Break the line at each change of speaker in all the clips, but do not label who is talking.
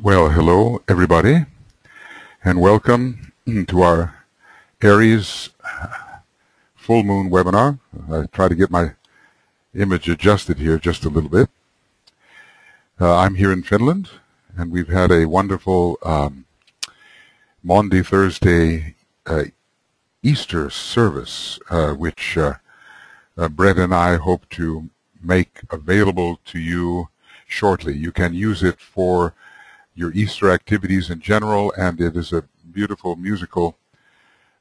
Well, hello everybody, and welcome to our Aries full moon webinar. I try to get my image adjusted here just a little bit. I'm here in Finland, and we've had a wonderful Maundy Thursday Easter service, which Brett and I hope to make available to you shortly. You can use it for your Easter activities in general, and it is a beautiful musical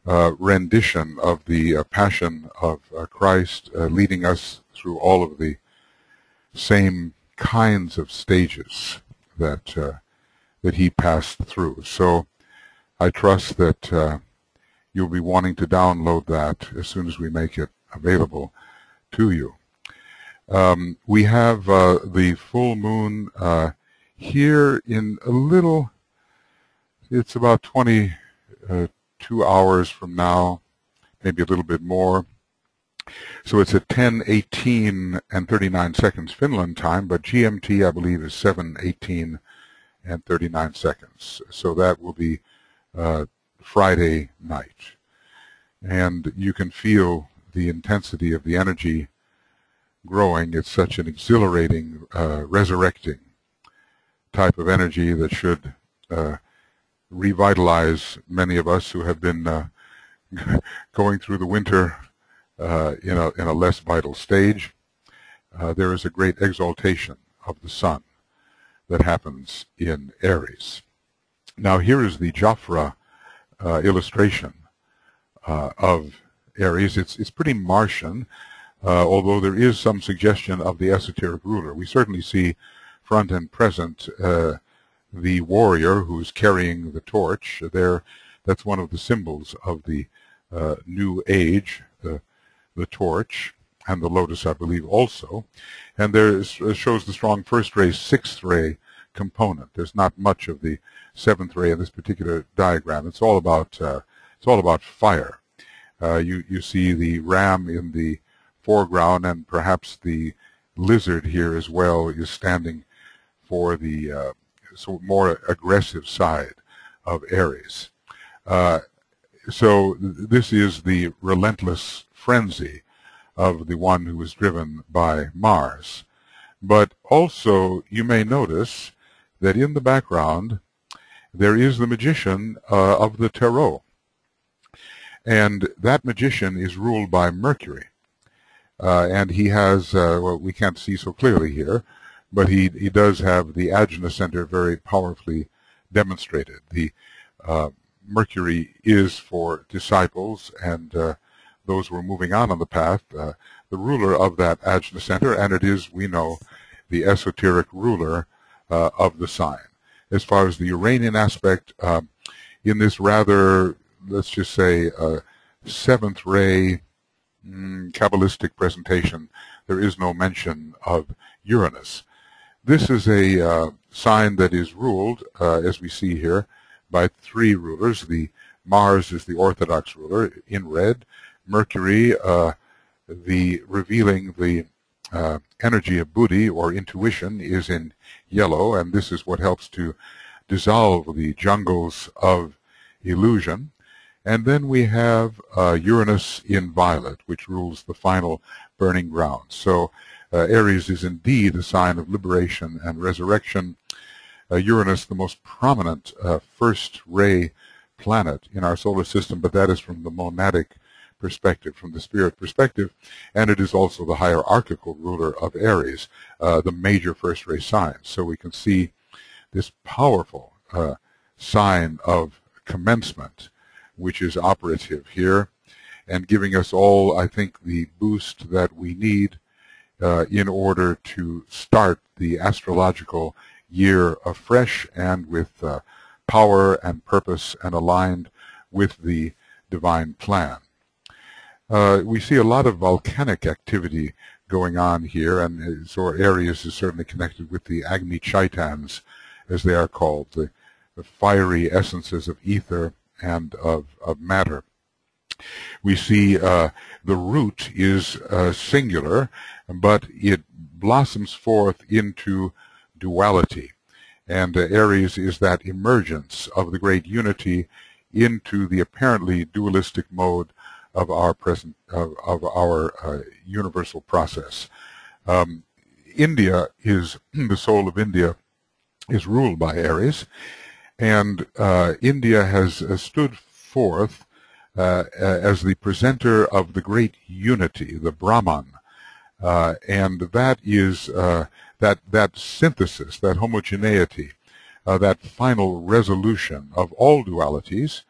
rendition of the Passion of Christ, leading us through all of the same kinds of stages that that he passed through. So I trust that you'll be wanting to download that as soon as we make it available to you. We have the full moon here in a little, it's about 22 hours from now, maybe a little bit more. So it's at 10:18 and 39 seconds Finland time, but GMT I believe is 7:18 and 39 seconds. So that will be Friday night. And you can feel the intensity of the energy growing. It's such an exhilarating, resurrecting type of energy that should revitalize many of us who have been going through the winter in a less vital stage. There is a great exaltation of the sun that happens in Aries. Now here is the Jafra illustration of Aries. It's pretty Martian, although there is some suggestion of the esoteric ruler. We certainly see front and present the warrior who's carrying the torch. There, that's one of the symbols of the new age, the torch, and the lotus, I believe, also. And there shows the strong first ray, sixth ray component. There's not much of the seventh ray in this particular diagram. It's all about fire. You see the ram in the foreground, and perhaps the lizard here as well is standing for the more aggressive side of Aries. So this is the relentless frenzy of the one who is driven by Mars. But also you may notice that in the background there is the magician of the tarot. And that magician is ruled by Mercury. And he has, well, we can't see so clearly here, but he does have the Ajna center very powerfully demonstrated. The Mercury is for disciples and those who are moving on the path, the ruler of that Ajna center, and it is, we know, the esoteric ruler of the sign. As far as the Uranian aspect, in this rather, let's just say, seventh ray Kabbalistic presentation, there is no mention of Uranus. This is a sign that is ruled, as we see here, by three rulers. The Mars is the orthodox ruler in red. Mercury, the revealing the energy of buddhi or intuition, is in yellow, and this is what helps to dissolve the jungles of illusion. And then we have Uranus in violet, which rules the final burning ground. So Aries is indeed a sign of liberation and resurrection. Uranus, the most prominent first ray planet in our solar system, but that is from the monadic perspective, from the spirit perspective, and it is also the hierarchical ruler of Aries, the major first ray sign. So we can see this powerful sign of commencement, which is operative here, and giving us all, I think, the boost that we need in order to start the astrological year afresh and with power and purpose and aligned with the divine plan. We see a lot of volcanic activity going on here, and so Aries is certainly connected with the Agni Chaitans, as they are called, the fiery essences of ether and of matter. We see the root is singular, but it blossoms forth into duality. And Aries is that emergence of the great unity into the apparently dualistic mode of our present, of our universal process. India is, the soul of India is ruled by Aries, and India has stood forth as the presenter of the great unity, the Brahman, and that is that synthesis, that homogeneity, that final resolution of all dualities,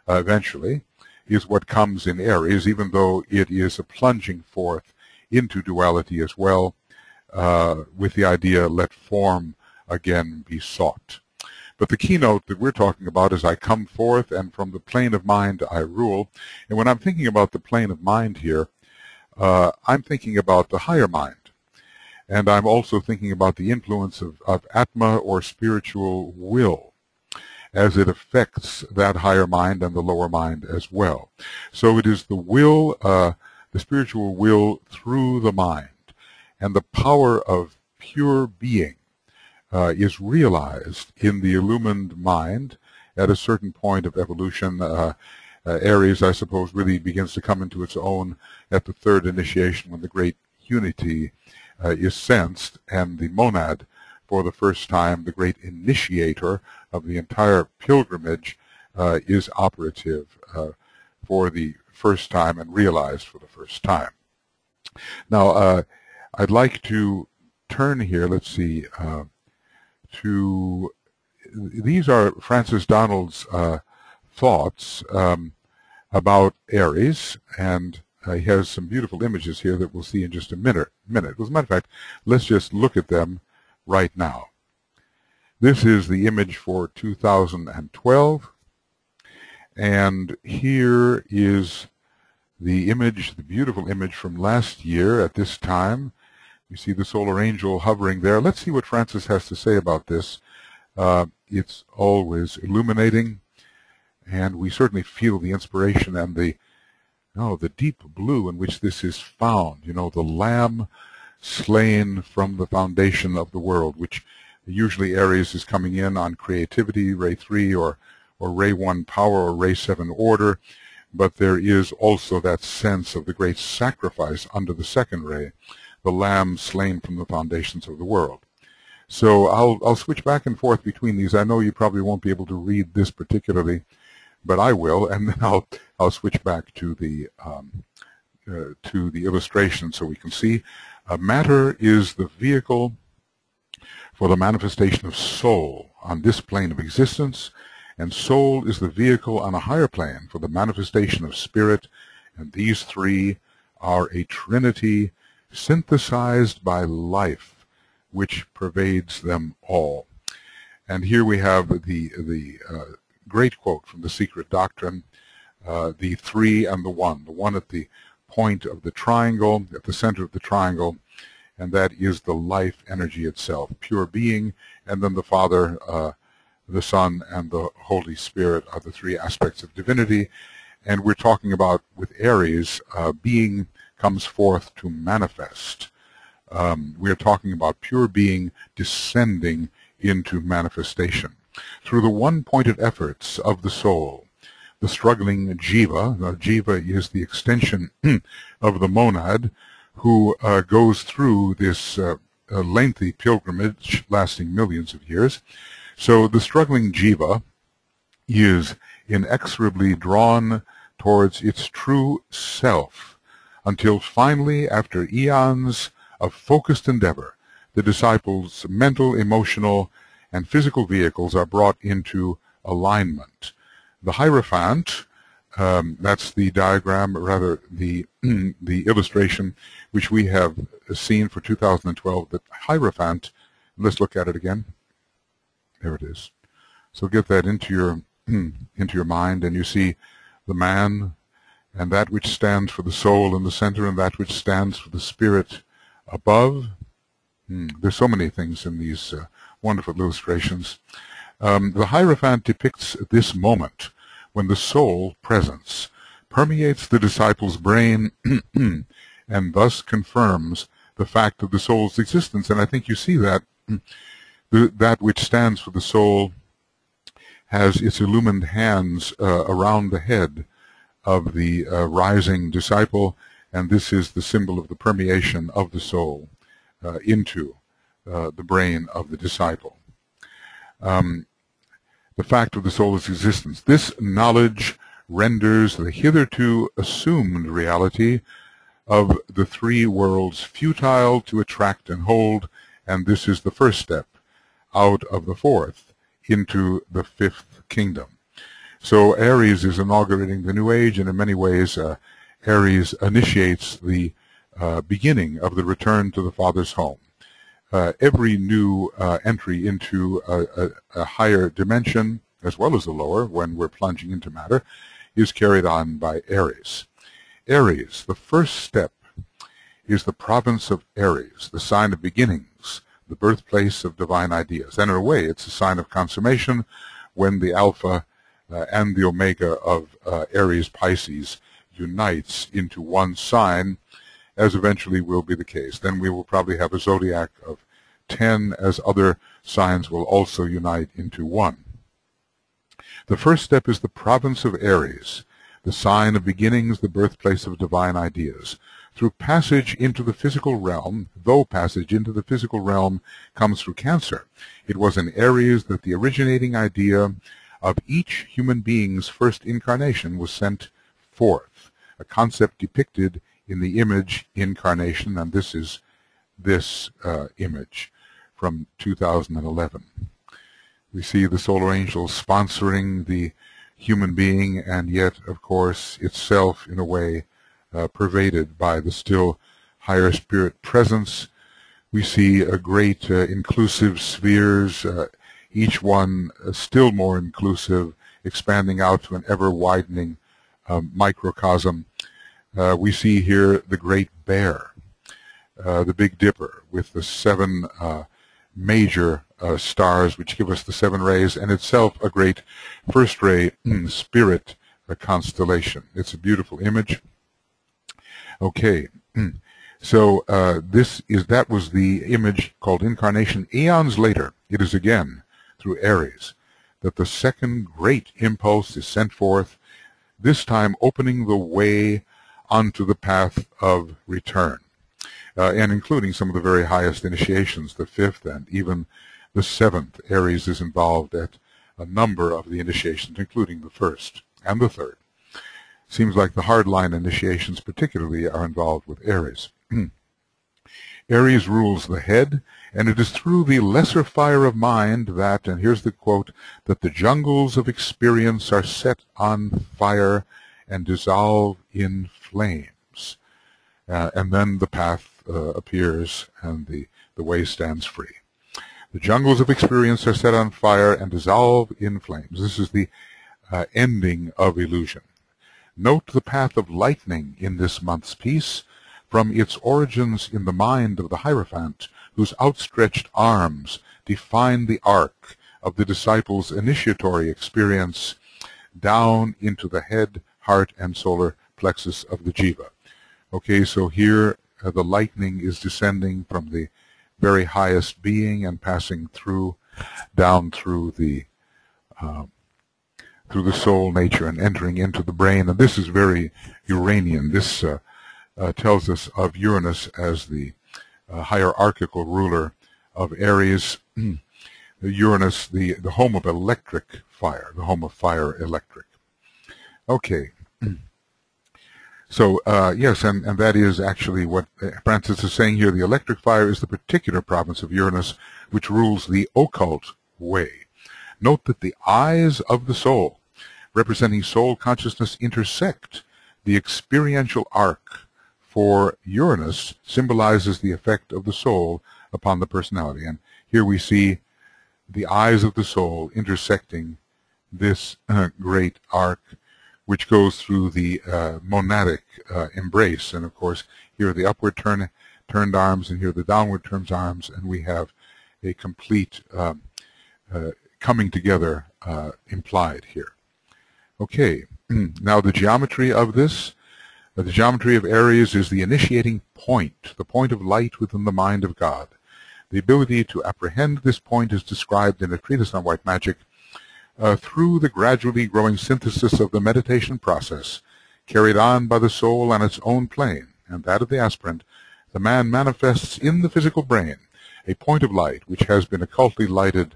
eventually, is what comes in Aries, even though it is a plunging forth into duality as well, with the idea, let form again be sought. But the keynote that we're talking about is I come forth, and from the plane of mind I rule. And when I'm thinking about the plane of mind here, I'm thinking about the higher mind. And I'm also thinking about the influence of Atma, or spiritual will, as it affects that higher mind and the lower mind as well. So it is the will, the spiritual will through the mind. And the power of pure being is realized in the illumined mind at a certain point of evolution. Aries, I suppose, really begins to come into its own at the third initiation, when the great unity is sensed, and the monad, for the first time, the great initiator of the entire pilgrimage, is operative for the first time and realized for the first time. Now, I'd like to turn here, let's see, to, these are Francis Donald's thoughts about Aries, and he has some beautiful images here that we'll see in just a minute. As a matter of fact, let's just look at them right now. This is the image for 2012, and here is the image, the beautiful image from last year at this time. You see the solar angel hovering there. Let's see what Francis has to say about this. It's always illuminating, and we certainly feel the inspiration and the deep blue in which this is found. You know, the lamb slain from the foundation of the world, which usually Aries is coming in on creativity, ray 3, or ray 1 power, or ray 7 order. But there is also that sense of the great sacrifice under the second ray, the lamb slain from the foundations of the world. So I'll switch back and forth between these. I know you probably won't be able to read this particularly, but I will, and then I'll switch back to the illustration so we can see. Matter is the vehicle for the manifestation of soul on this plane of existence, and soul is the vehicle on a higher plane for the manifestation of spirit, and these three are a trinity synthesized by life, which pervades them all. And here we have the great quote from The Secret Doctrine, the three and the one at the point of the triangle, at the center of the triangle, and that is the life energy itself, pure being, and then the Father, the Son, and the Holy Spirit are the three aspects of divinity. And we're talking about, with Aries, being comes forth to manifest. We're talking about pure being descending into manifestation. Through the one-pointed efforts of the soul, the struggling jiva, jiva is the extension of the monad, who goes through this lengthy pilgrimage lasting millions of years. So the struggling jiva is inexorably drawn towards its true self, until finally, after eons of focused endeavor, the disciples' mental, emotional, and physical vehicles are brought into alignment. The Hierophant, that's the diagram, rather the illustration which we have seen for 2012, the Hierophant. Let's look at it again. There it is. So get that into your mind, and you see the man, and that which stands for the soul in the center, and that which stands for the spirit above. There's so many things in these wonderful illustrations. The Hierophant depicts this moment when the soul presence permeates the disciple's brain and thus confirms the fact of the soul's existence. And I think you see that That which stands for the soul has its illumined hands around the head of the rising disciple, and this is the symbol of the permeation of the soul into the brain of the disciple. The fact of the soul's existence. This knowledge renders the hitherto assumed reality of the three worlds futile to attract and hold, and this is the first step out of the fourth into the fifth kingdom. So Aries is inaugurating the new age, and in many ways Aries initiates the beginning of the return to the Father's home. Every new entry into a higher dimension, as well as the lower, when we're plunging into matter, is carried on by Aries. Aries, the first step, is the province of Aries, the sign of beginnings, the birthplace of divine ideas. And in a way, it's a sign of consummation when the Alpha and the Omega of Aries Pisces unites into one sign, as eventually will be the case. Then we will probably have a zodiac of 10, as other signs will also unite into one. The first step is the province of Aries, the sign of beginnings, the birthplace of divine ideas. Through passage into the physical realm, though passage into the physical realm comes through Cancer, it was in Aries that the originating idea of each human being's first incarnation was sent forth, a concept depicted in the image incarnation, and this is this image from 2011. We see the solar angels sponsoring the human being, and yet, of course, itself, in a way, pervaded by the still higher spirit presence. We see a great inclusive spheres, each one still more inclusive, expanding out to an ever-widening microcosm. We see here the Great Bear, the Big Dipper, with the 7 major stars which give us the 7 rays, and itself a great first ray spirit constellation. It's a beautiful image. Okay, so that was the image called incarnation. Eons later, it is again through Aries that the second great impulse is sent forth, this time opening the way onto the path of return, and including some of the very highest initiations, the 5th and even the 7th. Aries is involved at a number of the initiations, including the 1st and the 3rd. Seems like the hardline initiations particularly are involved with Aries. Aries rules the head, and it is through the lesser fire of mind that, and here's the quote, that the jungles of experience are set on fire and dissolve in flames. And then the path appears and the way stands free. The jungles of experience are set on fire and dissolve in flames. This is the ending of illusion. Note the path of lightning in this month's piece, from its origins in the mind of the Hierophant, whose outstretched arms define the arc of the disciple's initiatory experience, down into the head, heart, and solar plexus of the Jiva. Okay, so here the lightning is descending from the very highest being and passing through, down through the soul nature and entering into the brain. And this is very Uranian. This tells us of Uranus as the hierarchical ruler of Aries. Uranus, the home of electric fire, the home of fire electric. Okay. So, yes, and that is actually what Francis is saying here. The electric fire is the particular province of Uranus which rules the occult way. Note that the eyes of the soul, representing soul consciousness, intersect. The experiential arc for Uranus symbolizes the effect of the soul upon the personality. And here we see the eyes of the soul intersecting this great arc, which goes through the monadic embrace. And of course, here are the upward turned arms, and here are the downward turned arms, and we have a complete coming together implied here. Okay, now the geometry of this. The geometry of Aries is the initiating point, the point of light within the mind of God. The ability to apprehend this point is described in a treatise on white magic. Through the gradually growing synthesis of the meditation process, carried on by the soul on its own plane and that of the aspirant, the man manifests in the physical brain a point of light which has been occultly lighted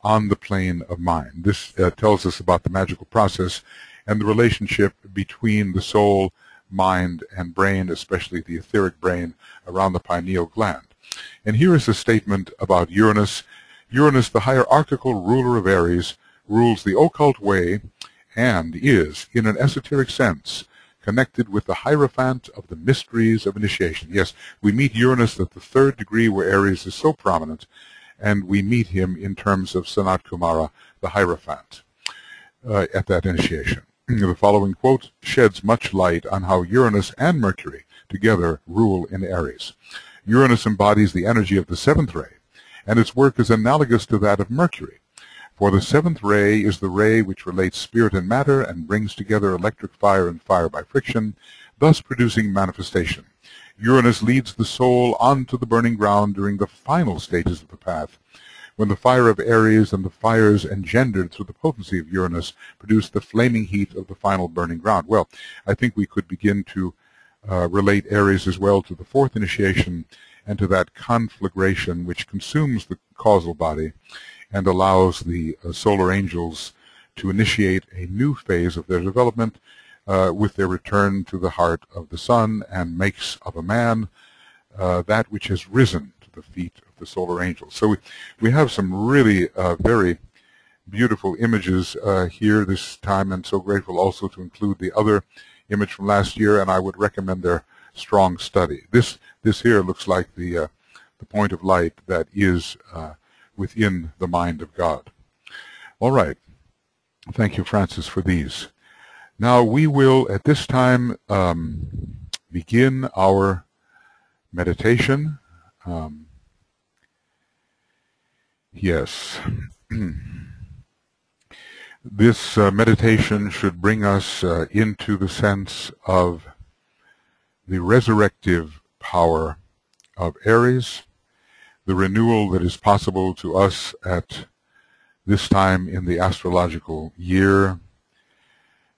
on the plane of mind. This tells us about the magical process and the relationship between the soul, mind, and brain, especially the etheric brain around the pineal gland. And here is a statement about Uranus. Uranus, the hierarchical ruler of Aries, rules the occult way and is, in an esoteric sense, connected with the Hierophant of the mysteries of initiation. Yes, we meet Uranus at the 3rd degree where Aries is so prominent, and we meet him in terms of Sanat Kumara, the Hierophant, at that initiation. The following quote sheds much light on how Uranus and Mercury together rule in Aries. Uranus embodies the energy of the 7th ray, and its work is analogous to that of Mercury. For the 7th ray is the ray which relates spirit and matter and brings together electric fire and fire by friction, thus producing manifestation. Uranus leads the soul onto the burning ground during the final stages of the path, when the fire of Aries and the fires engendered through the potency of Uranus produce the flaming heat of the final burning ground. Well, I think we could begin to relate Aries as well to the 4th initiation and to that conflagration which consumes the causal body and allows the solar angels to initiate a new phase of their development with their return to the heart of the sun, and makes of a man that which has risen to the feet of the solar angels. So we have some really very beautiful images here this time, and so grateful also to include the other image from last year, and I would recommend their strong study. This here looks like the point of light that is within the mind of God. All right. Thank you, Francis, for these. Now we will, at this time, begin our meditation. Yes. This meditation should bring us into the sense of the resurrective power of Aries, the renewal that is possible to us at this time in the astrological year,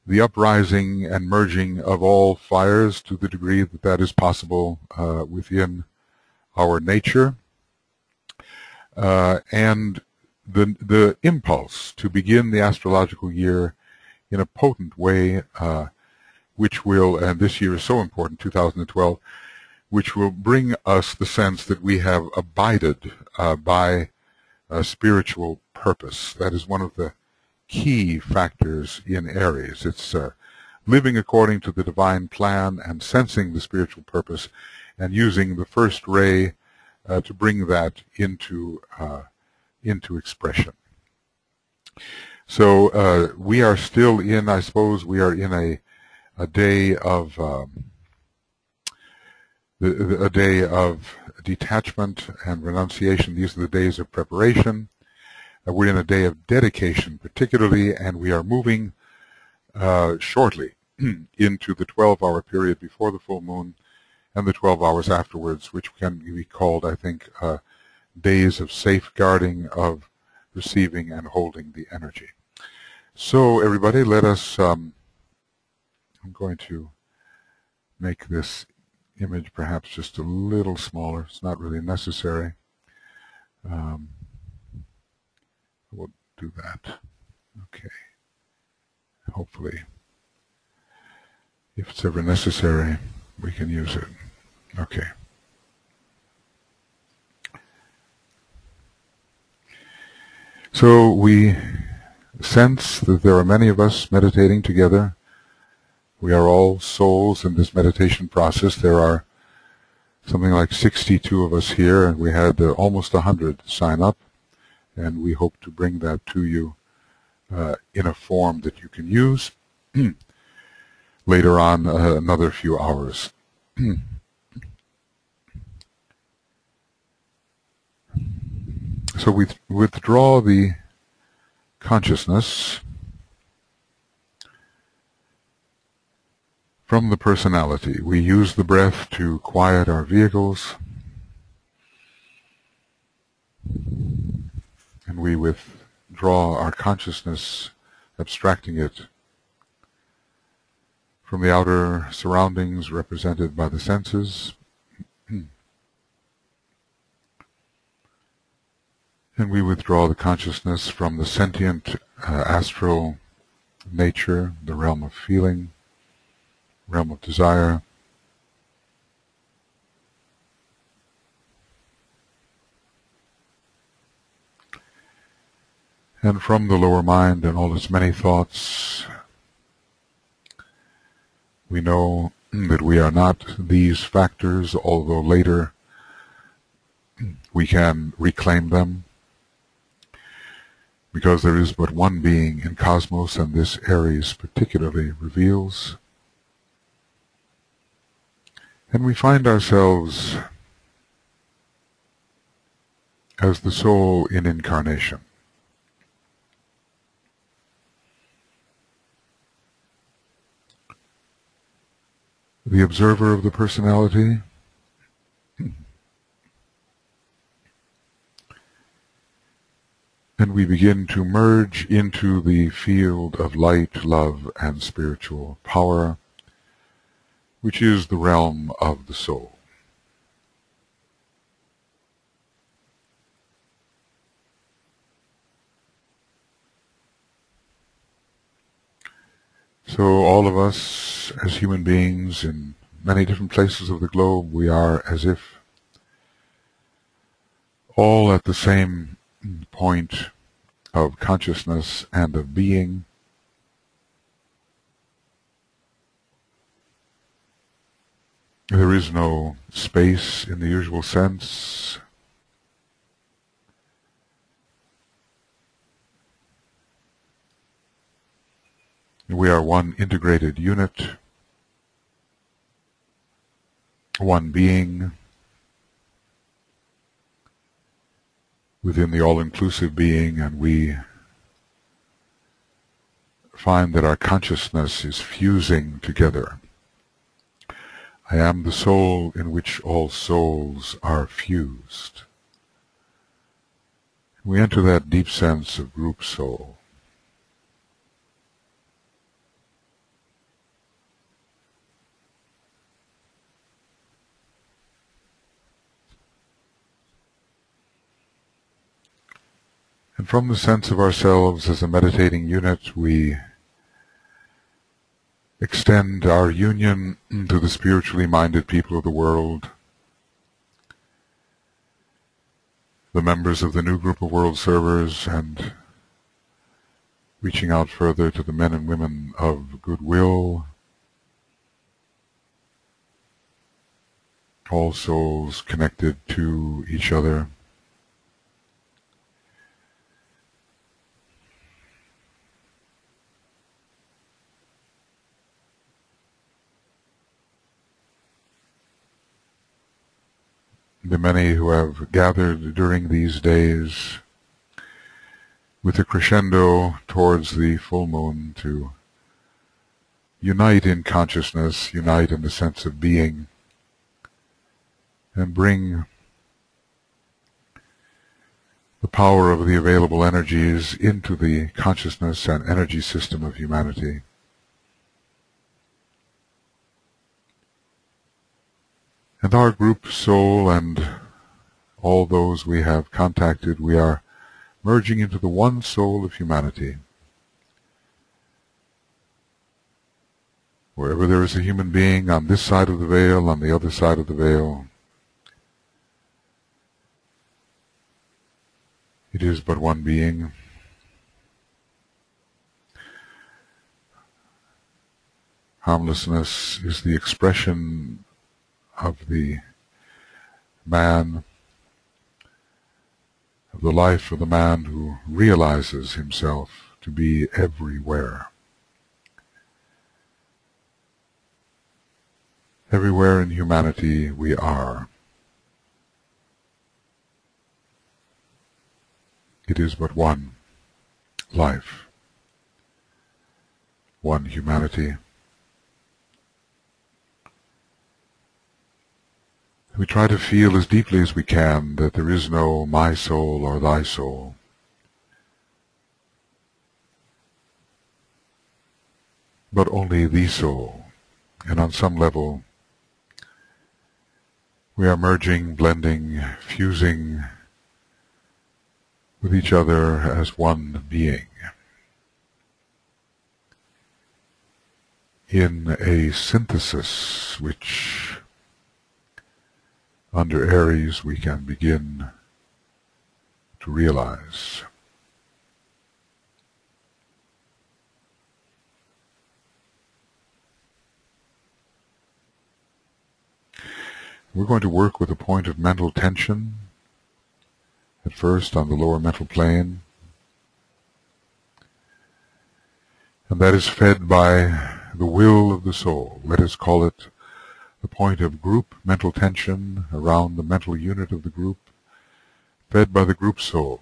the uprising and merging of all fires to the degree that that is possible within our nature, and the impulse to begin the astrological year in a potent way, which will, and this year is so important, 2012, which will bring us the sense that we have abided by a spiritual purpose. That is one of the key factors in Aries. It's living according to the divine plan and sensing the spiritual purpose and using the first ray to bring that into expression. So we are still in, I suppose, we are in a day of a day of detachment and renunciation. These are the days of preparation. We're in a day of dedication particularly, and we are moving shortly into the 12-hour period before the full moon and the 12 hours afterwards, which can be called, I think, days of safeguarding, of receiving and holding the energy. So everybody, let us, I'm going to make this image perhaps just a little smaller. It's not really necessary. We'll do that. Okay. Hopefully, if it's ever necessary, we can use it. Okay. So we sense that there are many of us meditating together. We are all souls in this meditation process. There are something like 62 of us here, and we had almost 100 sign up, and we hope to bring that to you in a form that you can use later on another few hours. So we withdraw the consciousness from the personality. We use the breath to quiet our vehicles. And we withdraw our consciousness, abstracting it from the outer surroundings represented by the senses, and we withdraw the consciousness from the sentient astral nature, the realm of feeling, realm of desire, and from the lower mind and all its many thoughts. We know that we are not these factors, although later we can reclaim them, because there is but one being in cosmos, and this Aries particularly reveals. And we find ourselves as the soul in incarnation. The observer of the personality, and we begin to merge into the field of light, love, and spiritual power, which is the realm of the soul. So all of us as human beings in many different places of the globe, we are as if all at the same point of consciousness and of being. There is no space in the usual sense. We are one integrated unit, one being within the all-inclusive being, and we find that our consciousness is fusing together. I am the soul in which all souls are fused. We enter that deep sense of group soul. And from the sense of ourselves as a meditating unit, we extend our union to the spiritually minded people of the world, the members of the new group of world servers, and reaching out further to the men and women of goodwill, all souls connected to each other. The many who have gathered during these days with a crescendo towards the full moon to unite in consciousness, unite in the sense of being, and bring the power of the available energies into the consciousness and energy system of humanity. And our group soul and all those we have contacted, we are merging into the one soul of humanity. Wherever there is a human being, on this side of the veil, on the other side of the veil, it is but one being. Harmlessness is the expression of the man, of the life of the man who realizes himself to be everywhere. Everywhere in humanity we are. It is but one life, one humanity. We try to feel as deeply as we can that there is no my soul or thy soul, but only the soul. And on some level, we are merging, blending, fusing with each other as one being in a synthesis which, under Aries, we can begin to realize. We're going to work with a point of mental tension, at first on the lower mental plane, and that is fed by the will of the soul. Let us call it the point of group mental tension around the mental unit of the group, fed by the group soul,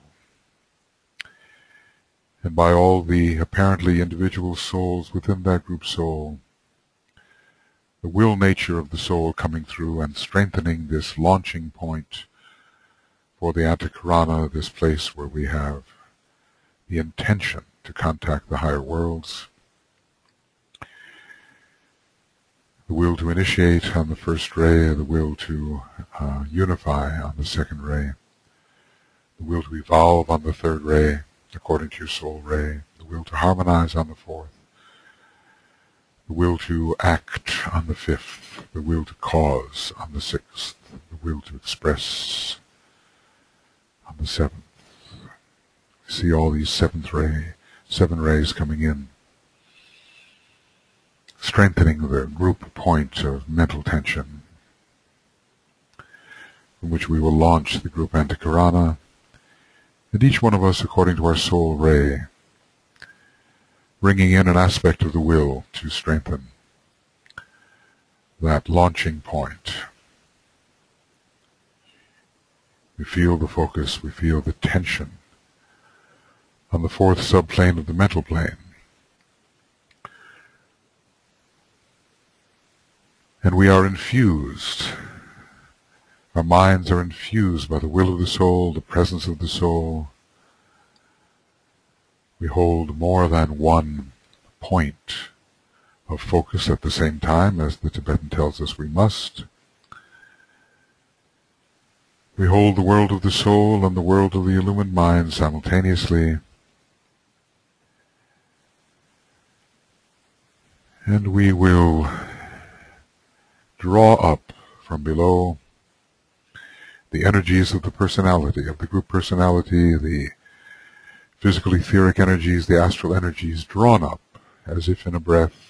and by all the apparently individual souls within that group soul, the will nature of the soul coming through and strengthening this launching point for the Antakarana, this place where we have the intention to contact the higher worlds, the will to initiate on the first ray, the will to unify on the second ray, the will to evolve on the third ray, according to your soul ray, the will to harmonize on the fourth, the will to act on the fifth, the will to cause on the sixth, the will to express on the seventh. We see all these seven rays coming in, strengthening the group point of mental tension, from which we will launch the group Antakarana, and each one of us according to our soul ray, bringing in an aspect of the will to strengthen that launching point. We feel the focus, we feel the tension on the fourth subplane of the mental plane. And we are infused. Our minds are infused by the will of the soul, the presence of the soul. We hold more than one point of focus at the same time, as the Tibetan tells us we must. We hold the world of the soul and the world of the illumined mind simultaneously. And we will draw up from below the energies of the personality, of the group personality, the physical etheric energies, the astral energies, drawn up as if in a breath.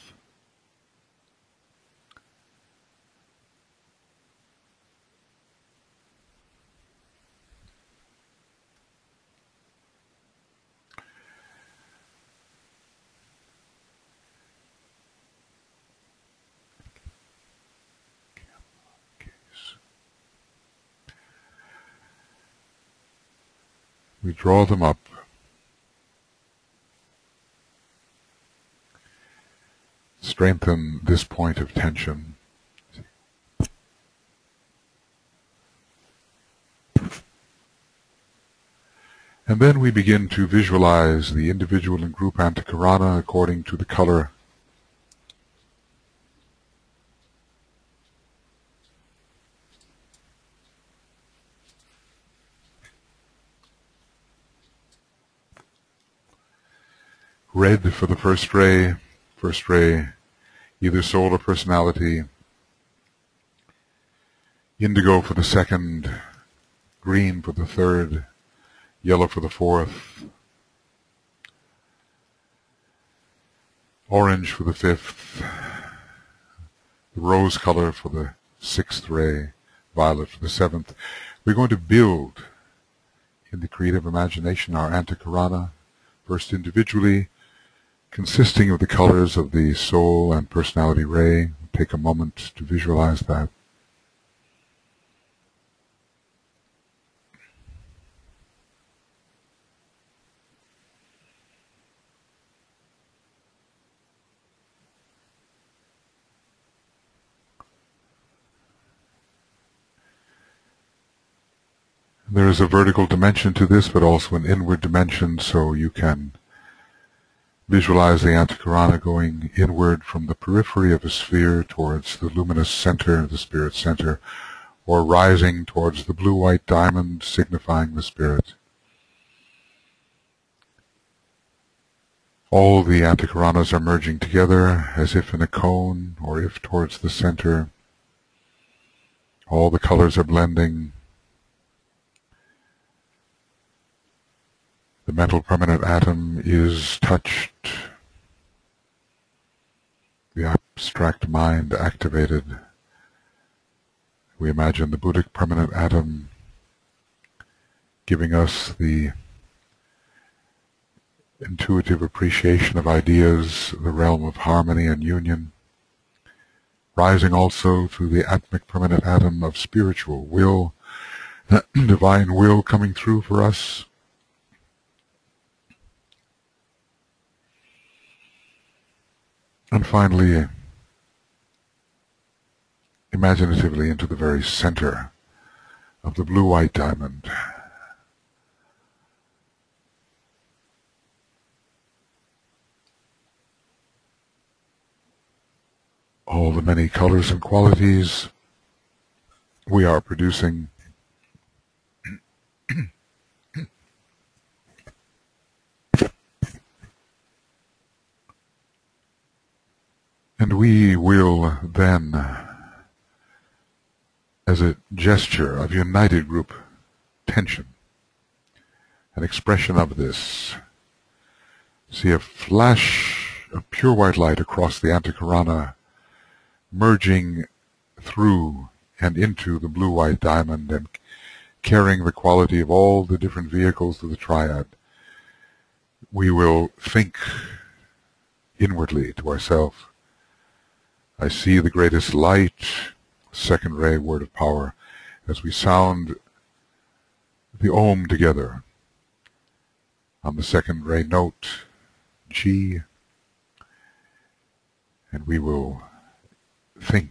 We draw them up. Strengthen this point of tension. And then we begin to visualize the individual and group Antakarana according to the color. Red for the first ray, either soul or personality. Indigo for the second, green for the third, yellow for the fourth, orange for the fifth, the rose color for the sixth ray, violet for the seventh. We're going to build in the creative imagination our Antakarana, first individually, consisting of the colors of the soul and personality ray. Take a moment to visualize that. There is a vertical dimension to this, but also an inward dimension, so you can visualize the Antakarana going inward from the periphery of a sphere towards the luminous center, the spirit center, or rising towards the blue-white diamond, signifying the spirit. All the Antakaranas are merging together as if in a cone, or if towards the center. All the colors are blending. The mental permanent atom is touched. The abstract mind activated. We imagine the Buddhic permanent atom giving us the intuitive appreciation of ideas, the realm of harmony and union, rising also to the Atmic permanent atom of spiritual will, divine will coming through for us. And finally, imaginatively into the very center of the blue-white diamond. All the many colors and qualities we are producing and we will then, as a gesture of united group tension, an expression of this, see a flash of pure white light across the Antakarana, merging through and into the blue-white diamond and carrying the quality of all the different vehicles of the triad. We will think inwardly to ourselves, I see the greatest light, second ray, word of power, as we sound the Om together on the second ray note, G, and we will think,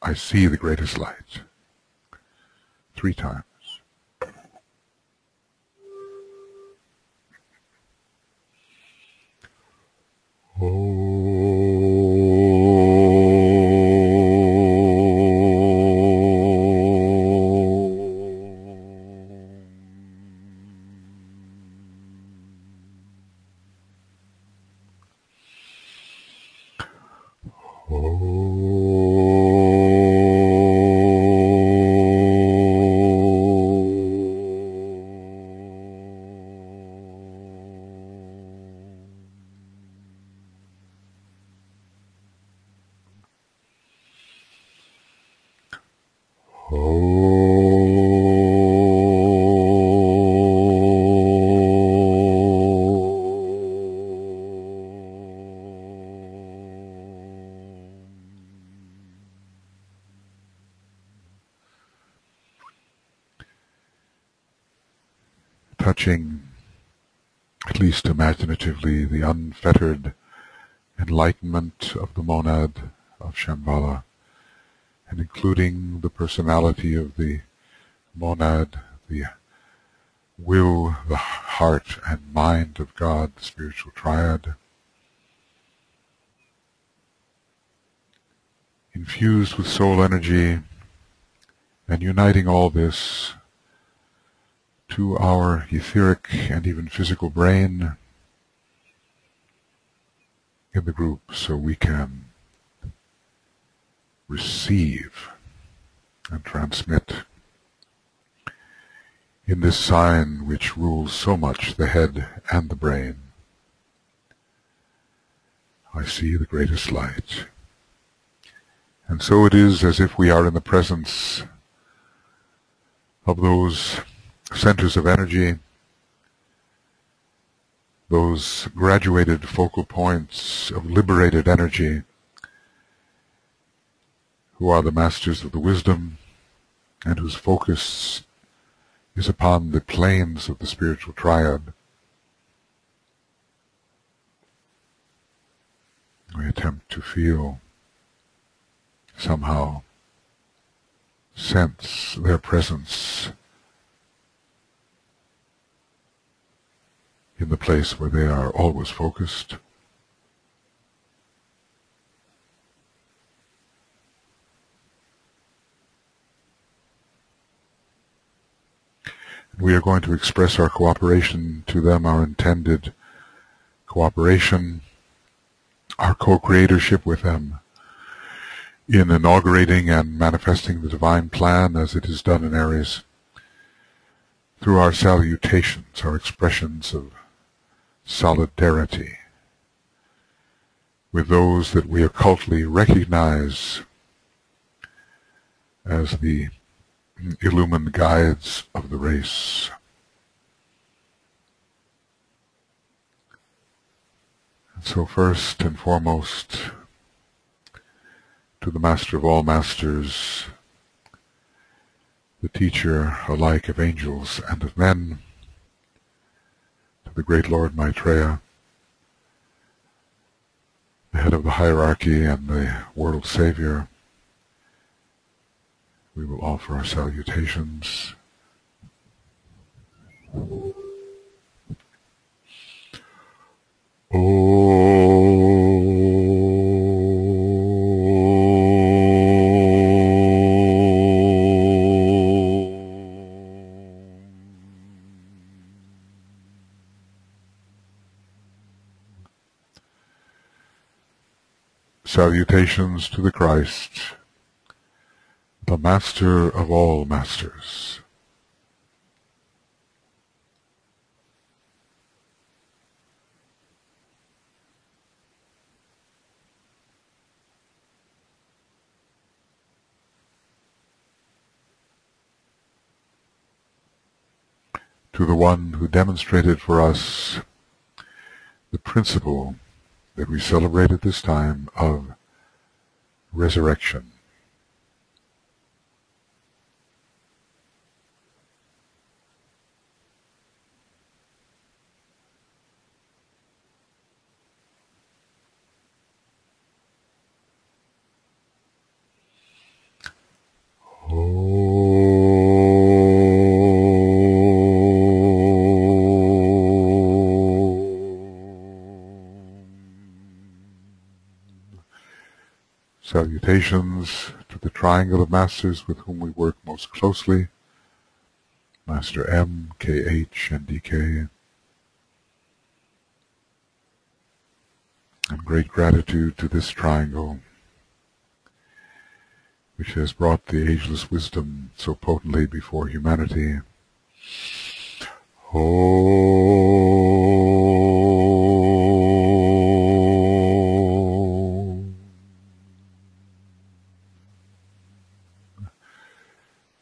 I see the greatest light, 3 times. Touching, at least imaginatively, the unfettered enlightenment of the monad of Shambhala, and including the personality of the monad, the will, the heart and mind of God, the spiritual triad, infused with soul energy, and uniting all this to our etheric and even physical brain in the group, so we can receive and transmit in this sign which rules so much the head and the brain. I see the greatest light. And so it is as if we are in the presence of those centers of energy, those graduated focal points of liberated energy, who are the masters of the wisdom and whose focus is upon the planes of the spiritual triad. We attempt to feel, somehow sense their presence in the place where they are always focused. We are going to express our cooperation to them, our intended cooperation, our co-creatorship with them in inaugurating and manifesting the divine plan as it is done in Aries, through our salutations, our expressions of solidarity with those that we occultly recognize as the illumined guides of the race. So first and foremost, to the Master of all Masters, the teacher alike of angels and of men, to the great Lord Maitreya, the head of the hierarchy and the world Savior, we will offer our salutations. Salutations to the Christ, the Master of all Masters. To the one who demonstrated for us the principle that we celebrate at this time of resurrection. Salutations to the triangle of masters with whom we work most closely, Master M, KH, and DK. And great gratitude to this triangle, which has brought the ageless wisdom so potently before humanity.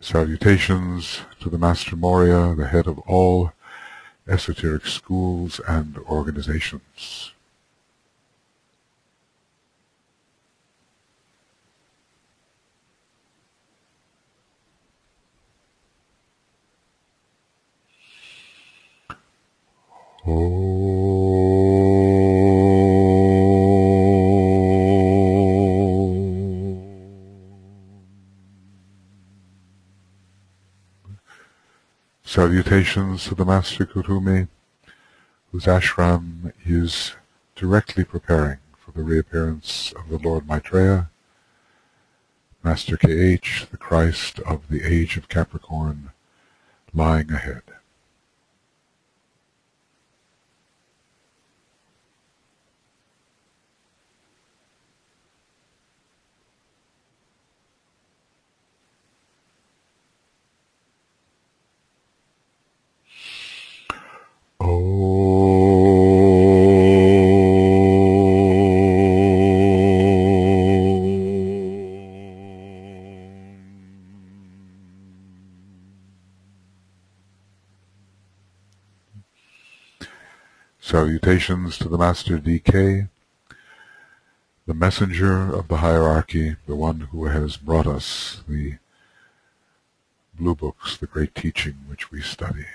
Salutations to the Master Morya, the head of all esoteric schools and organizations. Salutations to the Master Kutumi, whose ashram is directly preparing for the reappearance of the Lord Maitreya, Master KH, the Christ of the age of Capricorn, lying ahead. Salutations to the Master DK, the messenger of the hierarchy, the one who has brought us the blue books, the great teaching which we study.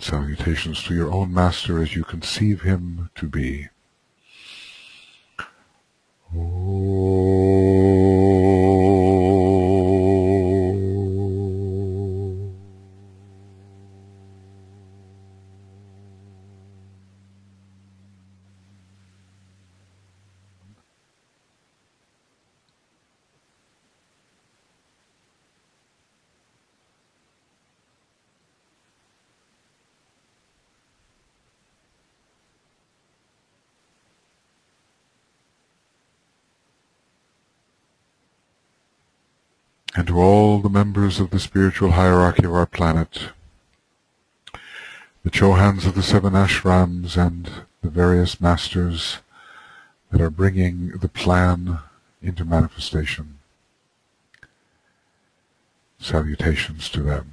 Salutations to your own master as you conceive him to be. And to all the members of the spiritual hierarchy of our planet, the Chohans of the 7 ashrams and the various masters that are bringing the plan into manifestation. Salutations to them.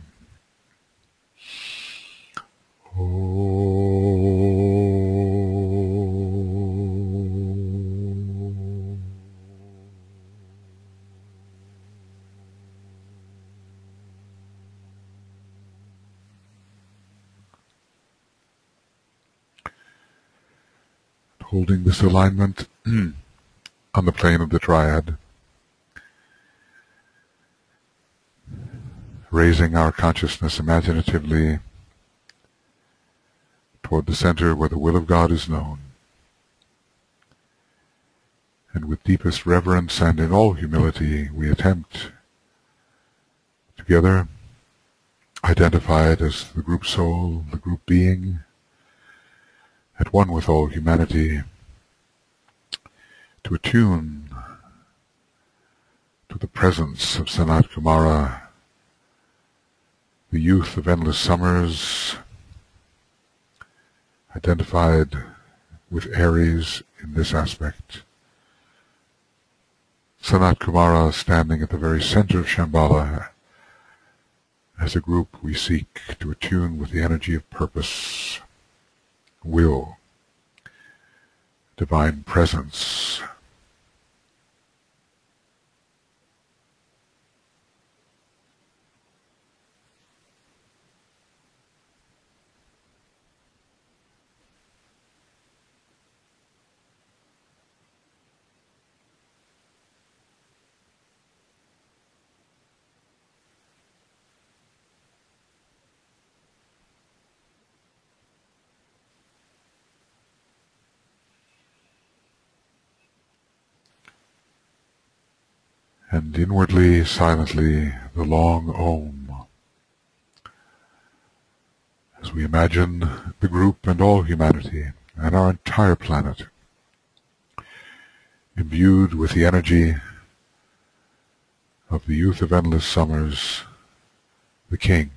Holding this alignment on the plane of the triad, raising our consciousness imaginatively toward the center where the will of God is known, and with deepest reverence and in all humility we attempt together, identified as the group soul, the group being, at one with all humanity, to attune to the presence of Sanat Kumara, the youth of endless summers, identified with Aries in this aspect. Sanat Kumara standing at the very center of Shambhala. As a group we seek to attune with the energy of purpose, will, divine presence. And inwardly, silently, the long Om, as we imagine the group and all humanity and our entire planet imbued with the energy of the youth of endless summers, the King.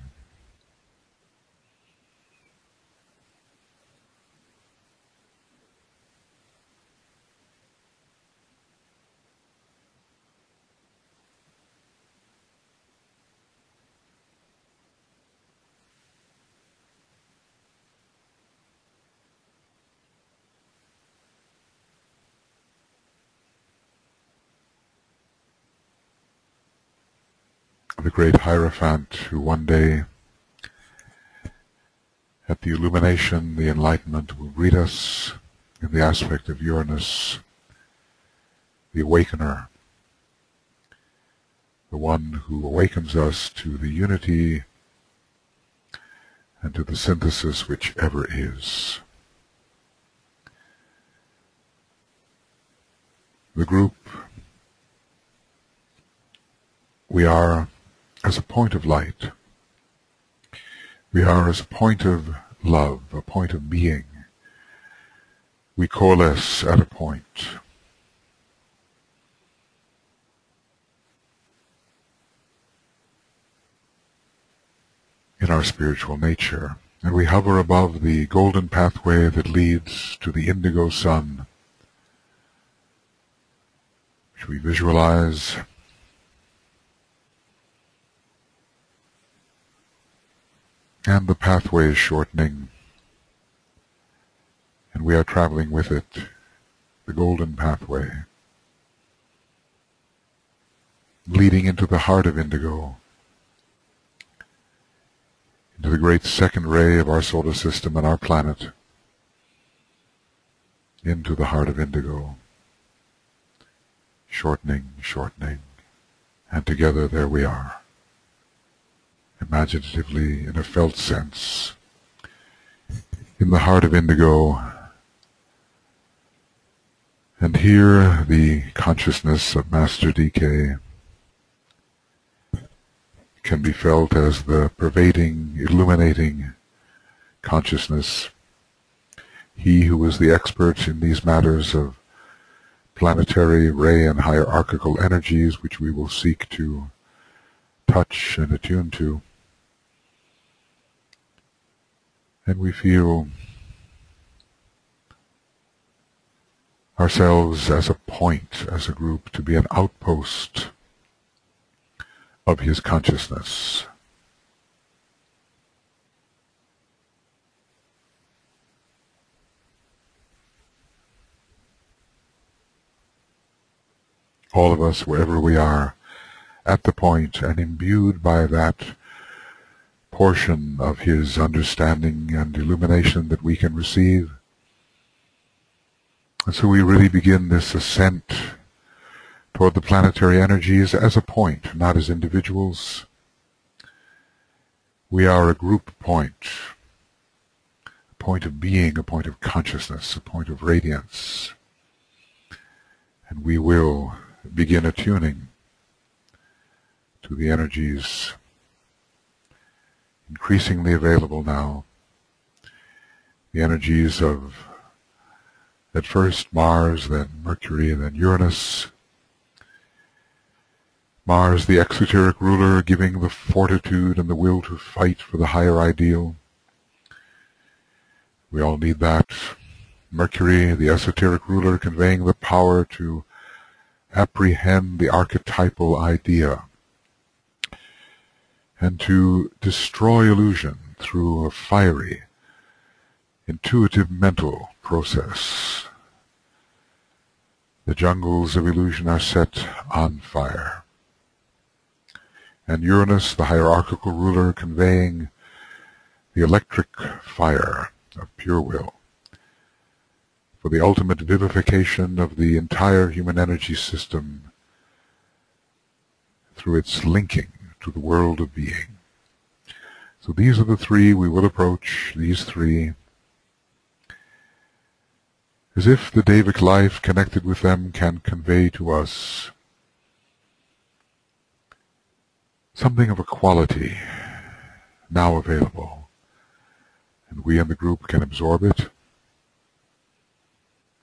The great Hierophant who one day, at the illumination, the enlightenment, will greet us in the aspect of Uranus, the awakener, the one who awakens us to the unity and to the synthesis which ever is. The group, we are as a point of light. We are as a point of love, a point of being. We coalesce at a point. In our spiritual nature, and we hover above the golden pathway that leads to the indigo sun, which we visualize and the pathway is shortening, and we are traveling with it, the golden pathway, leading into the heart of indigo, into the great second ray of our solar system and our planet, into the heart of indigo, shortening, shortening, and together there we are, imaginatively, in a felt sense, in the heart of indigo. And here the consciousness of Master DK can be felt as the pervading, illuminating consciousness. He who is the expert in these matters of planetary, ray, and hierarchical energies, which we will seek to touch and attune to. And we feel ourselves as a point, as a group, to be an outpost of his consciousness. All of us, wherever we are, at the point and imbued by that portion of his understanding and illumination that we can receive. And so we really begin this ascent toward the planetary energies as a point, not as individuals. We are a group point, a point of being, a point of consciousness, a point of radiance. And we will begin attuning to the energies increasingly available now, the energies of at first Mars, then Mercury, then Uranus. Mars, the exoteric ruler, giving the fortitude and the will to fight for the higher ideal. We all need that. Mercury, the esoteric ruler, conveying the power to apprehend the archetypal idea and to destroy illusion through a fiery, intuitive mental process. The jungles of illusion are set on fire. And Uranus, the hierarchical ruler, conveying the electric fire of pure will for the ultimate vivification of the entire human energy system through its linking to the world of being. So these are the three we will approach, these three, as if the Devic life connected with them can convey to us something of a quality now available, and we in the group can absorb it,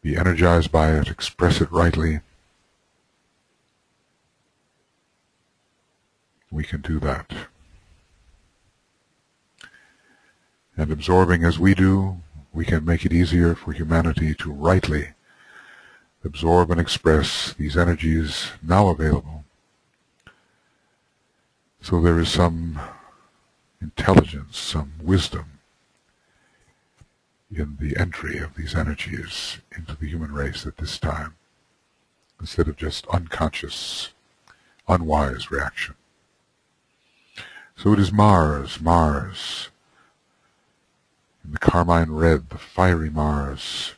be energized by it, express it rightly. We can do that. And absorbing as we do, we can make it easier for humanity to rightly absorb and express these energies now available. So there is some intelligence, some wisdom in the entry of these energies into the human race at this time, instead of just unconscious, unwise reaction. So it is Mars, in the carmine red, the fiery Mars,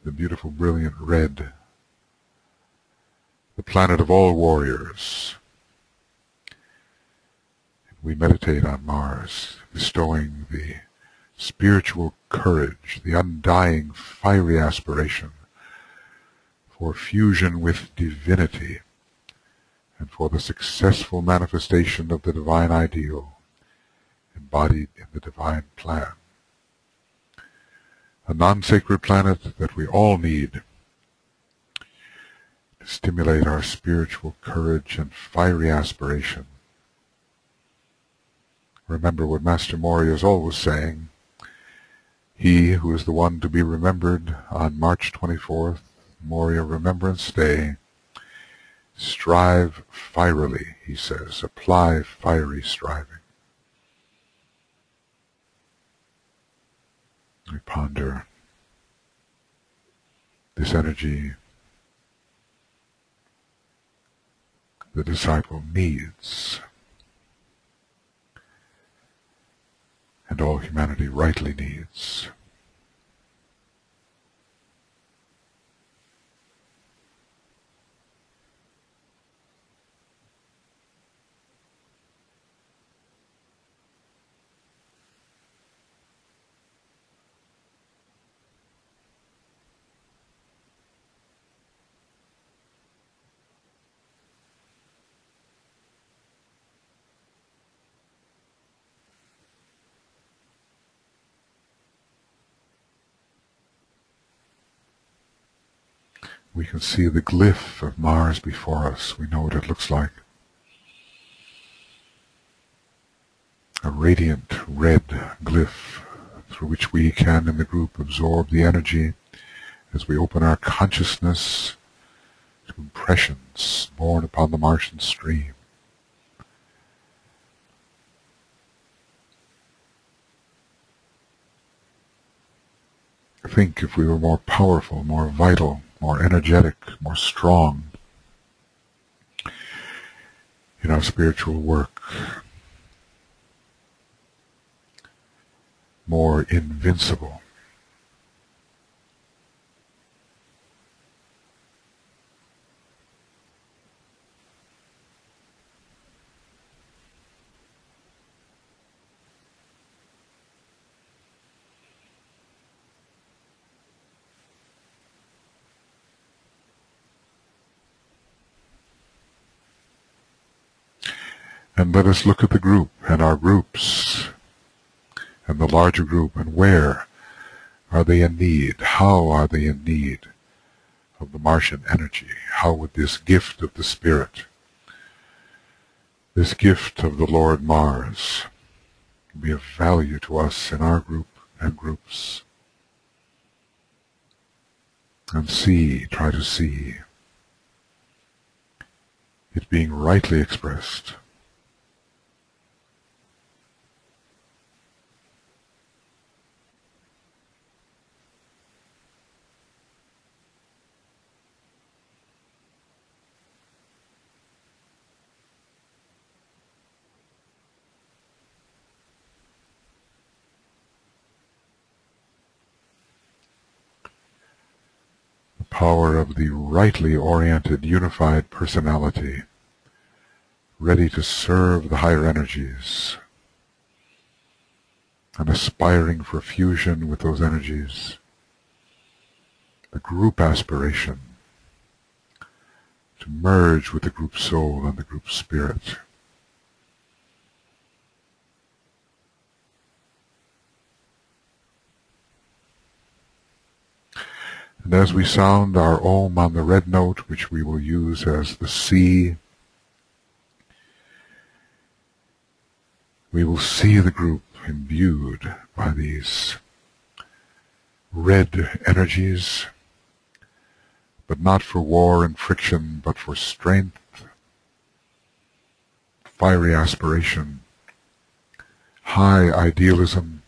the beautiful brilliant red, the planet of all warriors. We meditate on Mars, bestowing the spiritual courage, the undying fiery aspiration for fusion with divinity and for the successful manifestation of the divine ideal embodied in the divine plan. A non-sacred planet that we all need to stimulate our spiritual courage and fiery aspiration. Remember what Master Morya is always saying. He who is the one to be remembered on March 24th, Morya Remembrance Day, strive fierily, he says, apply fiery striving. We ponder this energy the disciple needs. and all humanity rightly needs. We can see the glyph of Mars before us. We know what it looks like. A radiant red glyph through which we can in the group absorb the energy as we open our consciousness to impressions born upon the Martian stream. Think if we were more powerful, more vital, more energetic, more strong in our spiritual work, more invincible. And let us look at the group and our groups and the larger group, and where are they in need? How are they in need of the Martian energy? How would this gift of the Spirit, this gift of the Lord Mars, be of value to us in our group and groups? And try to see it being rightly expressed. Power of the rightly oriented, unified personality, ready to serve the higher energies, and aspiring for fusion with those energies. The group aspiration to merge with the group soul and the group spirit. And as we sound our Om on the red note, which we will use as the C, we will see the group imbued by these red energies, but not for war and friction, but for strength, fiery aspiration, high idealism,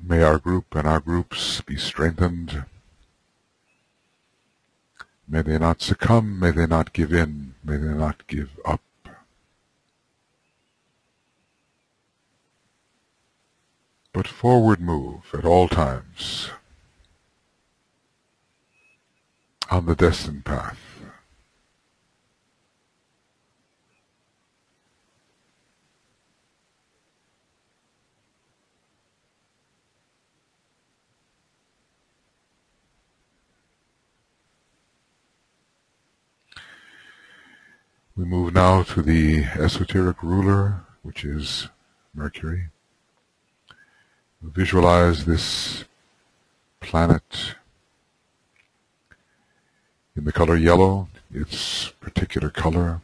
May our group and our groups be strengthened. May they not succumb, may they not give in, may they not give up. But forward move at all times on the destined path. We move now to the esoteric ruler, which is Mercury. Visualize this planet in the color yellow, its particular color.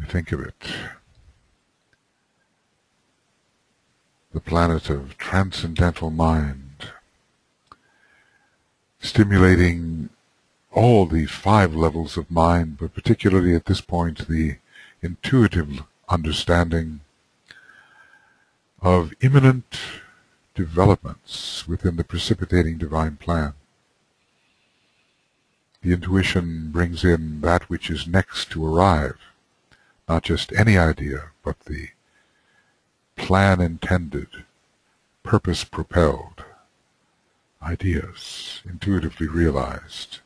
Think of it, the planet of transcendental mind, stimulating all the 5 levels of mind, but particularly at this point the intuitive understanding of imminent developments within the precipitating divine plan. The intuition brings in that which is next to arrive, not just any idea, but the plan intended, purpose propelled ideas, intuitively realized.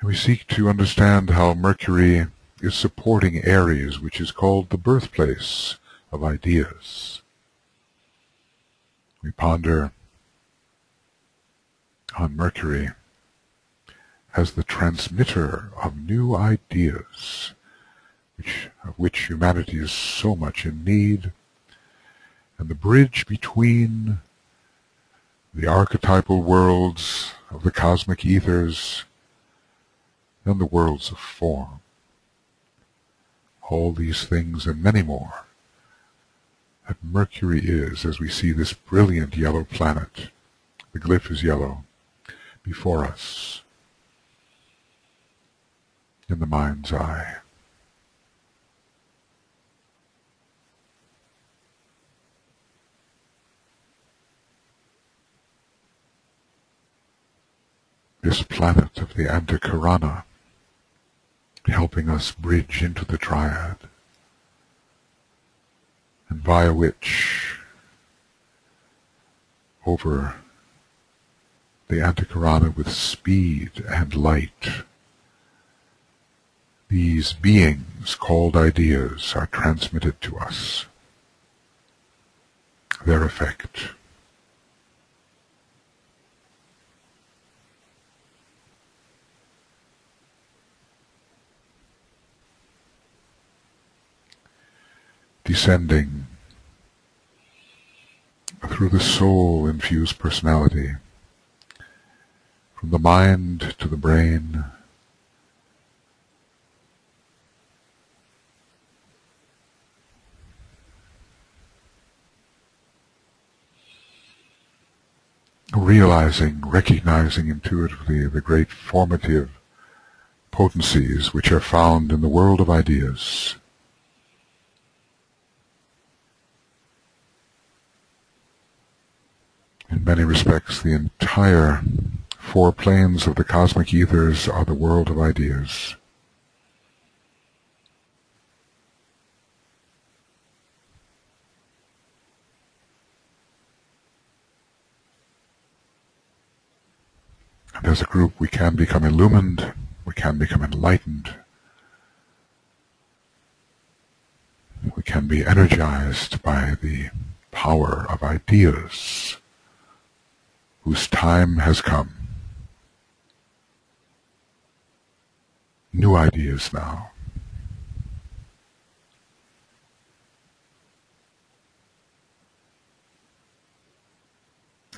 And we seek to understand how Mercury is supporting Aries, which is called the birthplace of ideas. We ponder on Mercury as the transmitter of new ideas, of which humanity is so much in need, and the bridge between the archetypal worlds of the cosmic ethers and the worlds of form. All these things and many more that Mercury is, as we see this brilliant yellow planet, the glyph is yellow, before us, in the mind's eye. This planet of the Antakarana, helping us bridge into the triad, and via which, over the Antakarana with speed and light, these beings called ideas are transmitted to us, their effect. Descending through the soul-infused personality, from the mind to the brain, recognizing intuitively the great formative potencies which are found in the world of ideas. In many respects, the entire 4 planes of the cosmic ethers are the world of ideas. And as a group, we can become illumined, we can become enlightened, we can be energized by the power of ideas, whose time has come. New ideas now.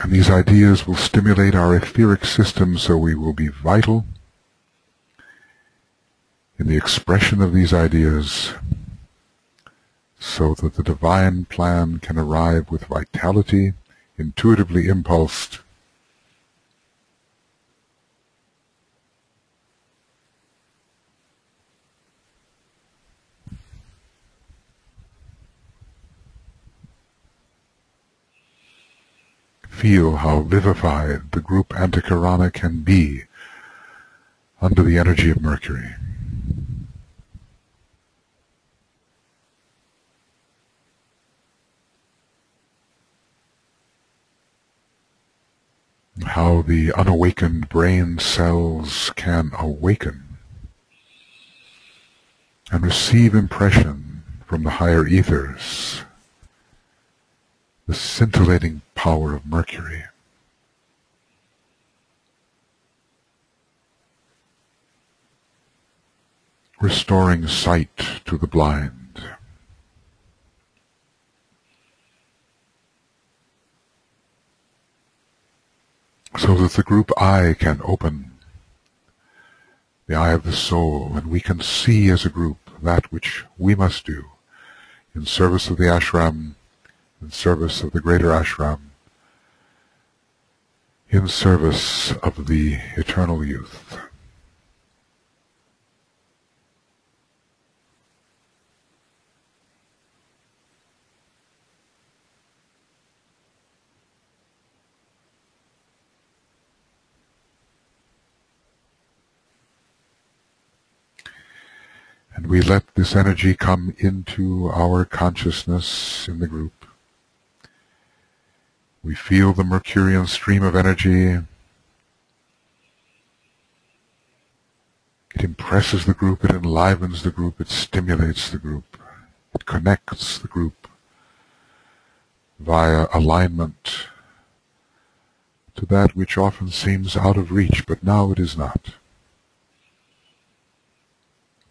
And these ideas will stimulate our etheric system, so we will be vital in the expression of these ideas, so that the divine plan can arrive with vitality, intuitively impulsed, feel how vivified the group Antakarana can be under the energy of Mercury. How the unawakened brain cells can awaken and receive impression from the higher ethers, the scintillating power of Mercury. Restoring sight to the blind, so that the group eye can open, the eye of the soul, and we can see as a group that which we must do in service of the ashram, in service of the greater ashram, in service of the eternal youth. And we let this energy come into our consciousness in the group. We feel the Mercurian stream of energy. It impresses the group, it enlivens the group, it stimulates the group, it connects the group via alignment to that which often seems out of reach, but now it is not.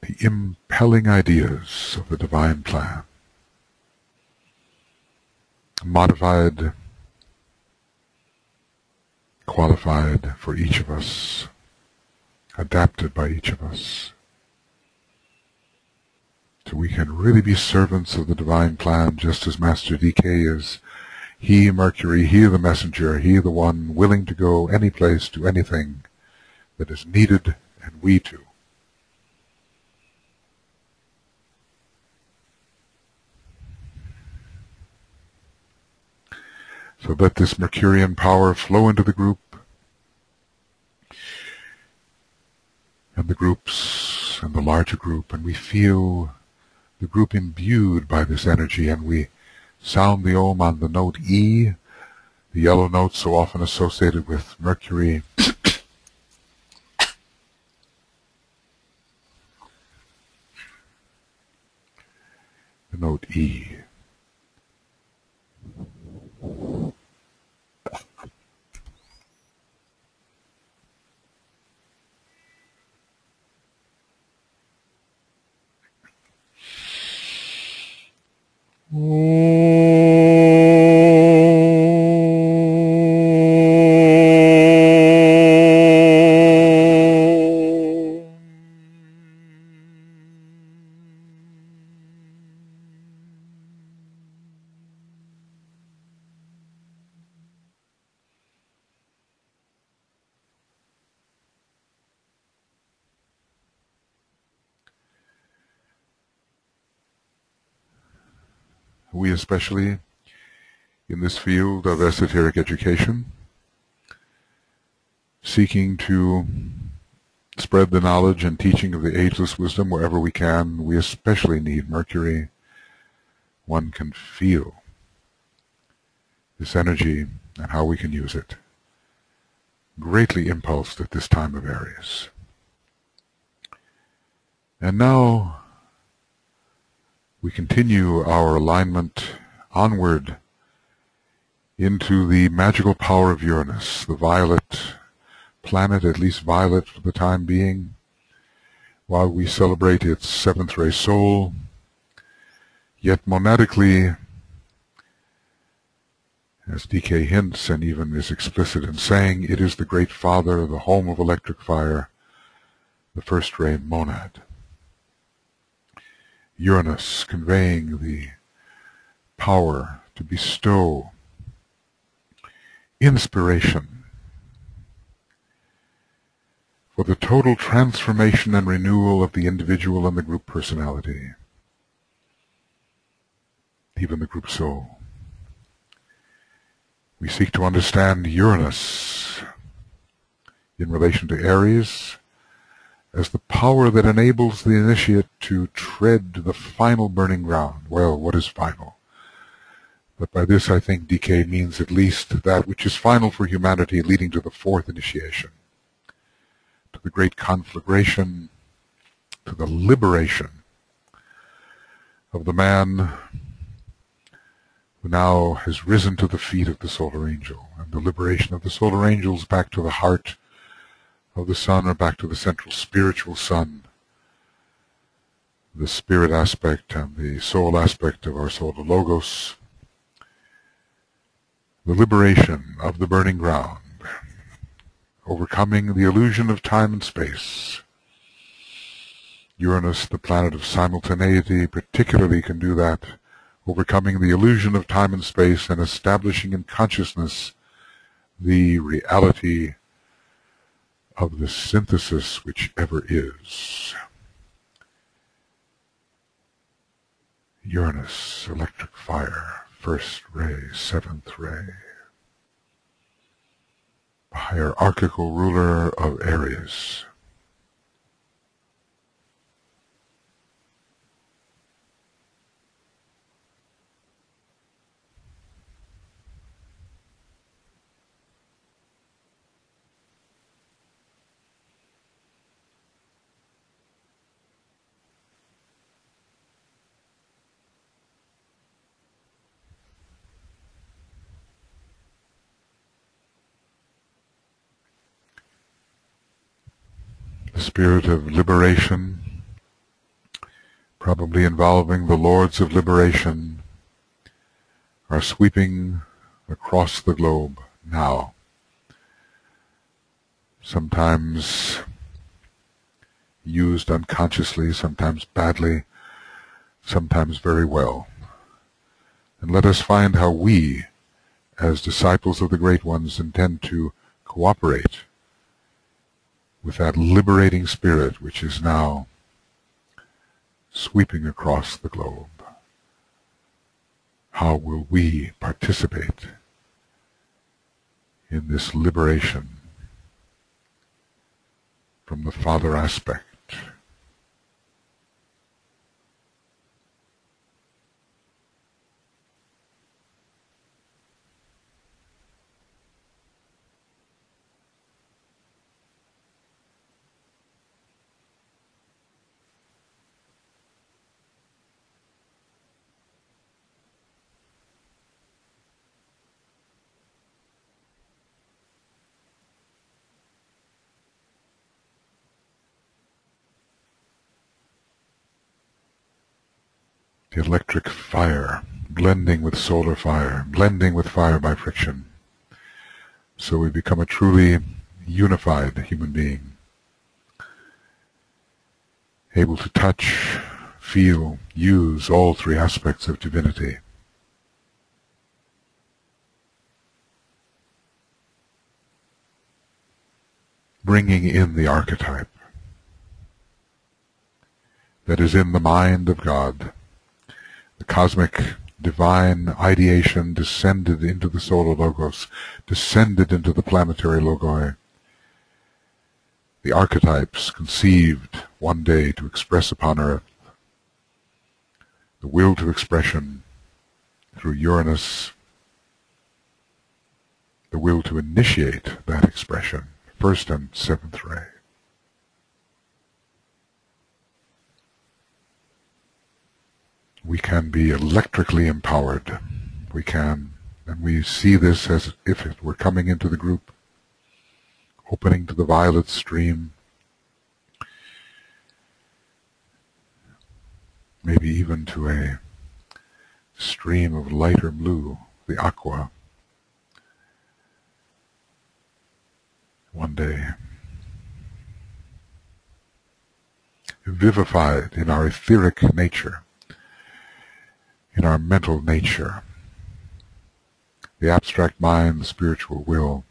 The impelling ideas of the divine plan, modified, qualified for each of us, adapted by each of us, so we can really be servants of the divine plan, just as Master DK is. He, Mercury, he the messenger, he the one willing to go any place, do anything that is needed, and we too. So let this Mercurian power flow into the group, and the groups, and the larger group, and we feel the group imbued by this energy, and we sound the Om on the note E, the yellow note so often associated with Mercury. The note E. We especially, in this field of esoteric education, seeking to spread the knowledge and teaching of the ageless wisdom wherever we can, we especially need Mercury. One can feel this energy and how we can use it, greatly impulsed at this time of Aries. And now we continue our alignment onward into the magical power of Uranus, the violet planet, at least violet for the time being, while we celebrate its seventh ray soul. Yet monadically, as DK hints and even is explicit in saying, it is the great father, the home of electric fire, the first ray monad. Uranus conveying the power to bestow inspiration for the total transformation and renewal of the individual and the group personality, even the group soul. We seek to understand Uranus in relation to Aries as the power that enables the initiate to tread the final burning ground. Well, what is final? But by this I think DK means at least that which is final for humanity, leading to the fourth initiation, to the great conflagration, to the liberation of the man who now has risen to the feet of the solar angel, and the liberation of the solar angels back to the heart of the sun, or back to the central spiritual sun, the spirit aspect and the soul aspect of our solar logos, the liberation of the burning ground, overcoming the illusion of time and space. Uranus, the planet of simultaneity, particularly can do that, overcoming the illusion of time and space and establishing in consciousness the reality of the synthesis which ever is. Uranus, electric fire, first ray, seventh ray. The hierarchical ruler of Aries. The spirit of liberation, probably involving the lords of liberation, are sweeping across the globe now. Sometimes used unconsciously, sometimes badly, sometimes very well. And let us find how we, as disciples of the Great Ones, intend to cooperate with that liberating spirit which is now sweeping across the globe. How will we participate in this liberation from the Father aspect? The electric fire, blending with solar fire, blending with fire by friction. So we become a truly unified human being, able to touch, feel, use all three aspects of divinity. Bringing in the archetype that is in the mind of God. The cosmic divine ideation descended into the solar logos, descended into the planetary logoi. The archetypes conceived one day to express upon earth. The will to expression through Uranus. The will to initiate that expression, first and seventh ray. We can be electrically empowered. We can, and we see this as if it were coming into the group, opening to the violet stream, maybe even to a stream of lighter blue, the aqua, one day. Vivified in our etheric nature, in our mental nature, the abstract mind, the spiritual will,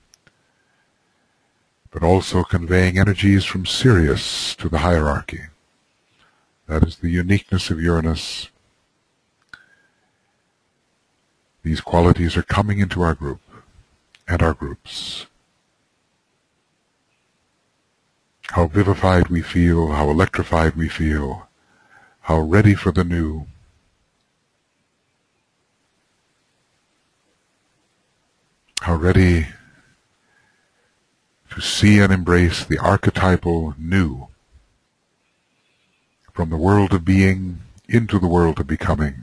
but also conveying energies from Sirius to the hierarchy. That is the uniqueness of Uranus. These qualities are coming into our group and our groups. How vivified we feel, how electrified we feel, how ready for the new. How ready to see and embrace the archetypal new from the world of being into the world of becoming.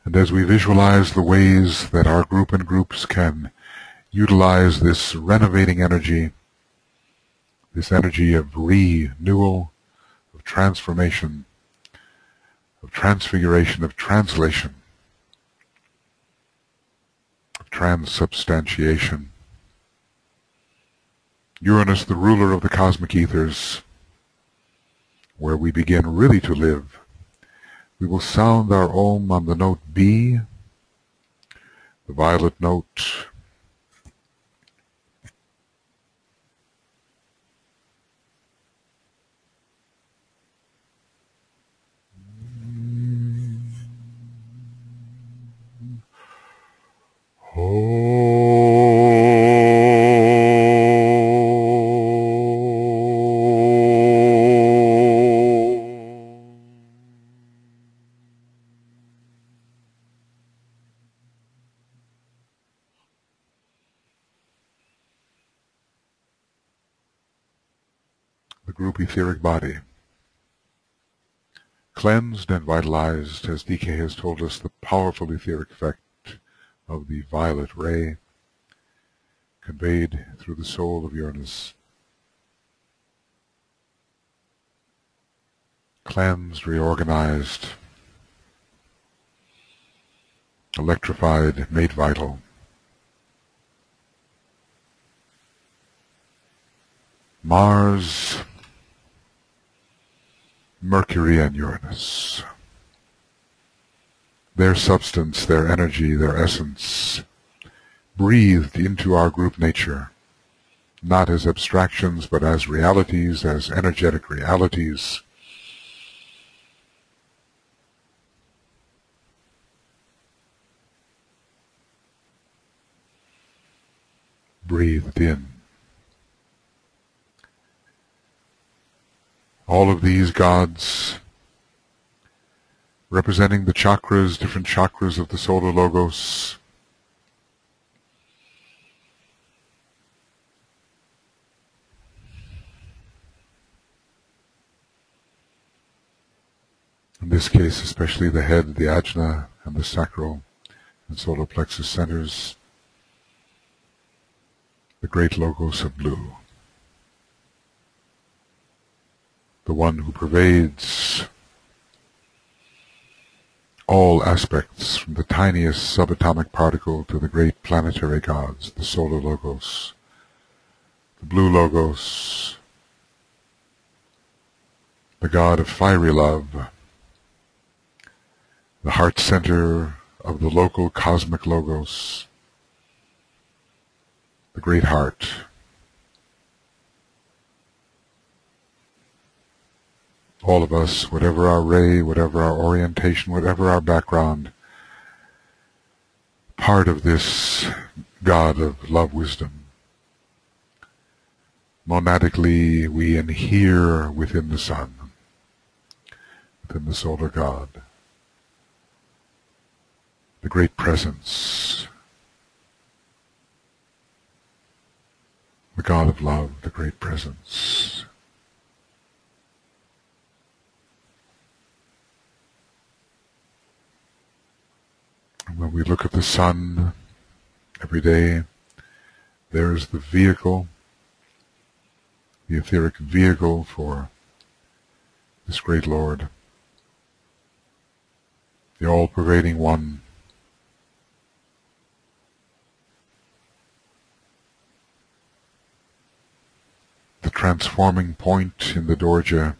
And as we visualize the ways that our group and groups can utilize this renovating energy, this energy of renewal, of transformation, of transfiguration, of translation, of transubstantiation. Uranus, the ruler of the cosmic ethers, where we begin really to live. We will sound our Om on the note B, the violet note. The group etheric body, cleansed and vitalized, as DK has told us, the powerful etheric effect of the violet ray conveyed through the soul of Uranus. Cleansed, reorganized, electrified, made vital. Mars, Mercury, and Uranus. Their substance, their energy, their essence, breathed into our group nature, not as abstractions, but as realities, as energetic realities. Breathed in. All of these gods representing the chakras, different chakras of the solar logos. In this case, especially the head, the ajna, and the sacral and solar plexus centers, the great logos of blue. The one who pervades all aspects, from the tiniest subatomic particle to the great planetary gods, the solar logos, the blue logos, the god of fiery love, the heart center of the local cosmic logos, the great heart. All of us, whatever our ray, whatever our orientation, whatever our background, part of this God of love, wisdom. Monadically, we inhere within the sun, within the solar God, the great presence, the God of love, the great presence. And when we look at the sun every day, there's the vehicle, the etheric vehicle for this great Lord, the all-pervading one, the transforming point in the Dorje,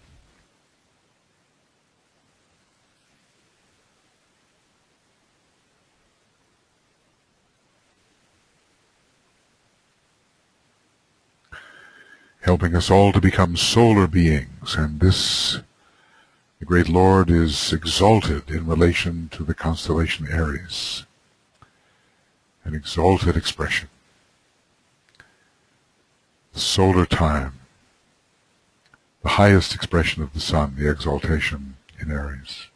helping us all to become solar beings, and this, the great Lord, is exalted in relation to the constellation Aries, an exalted expression. The solar time, the highest expression of the sun, the exaltation in Aries.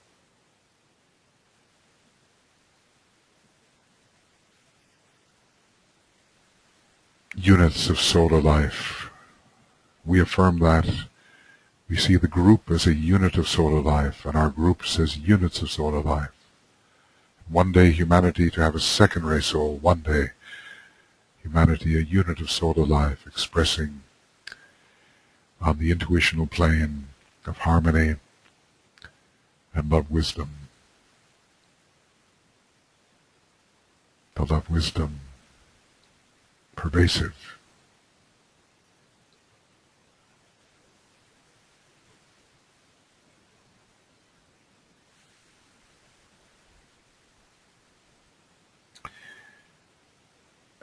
Units of solar life. We affirm that. We see the group as a unit of solar life, and our groups as units of solar life. One day humanity to have a second ray soul, one day humanity a unit of solar life, expressing on the intuitional plane of harmony and love wisdom. The love wisdom pervasive.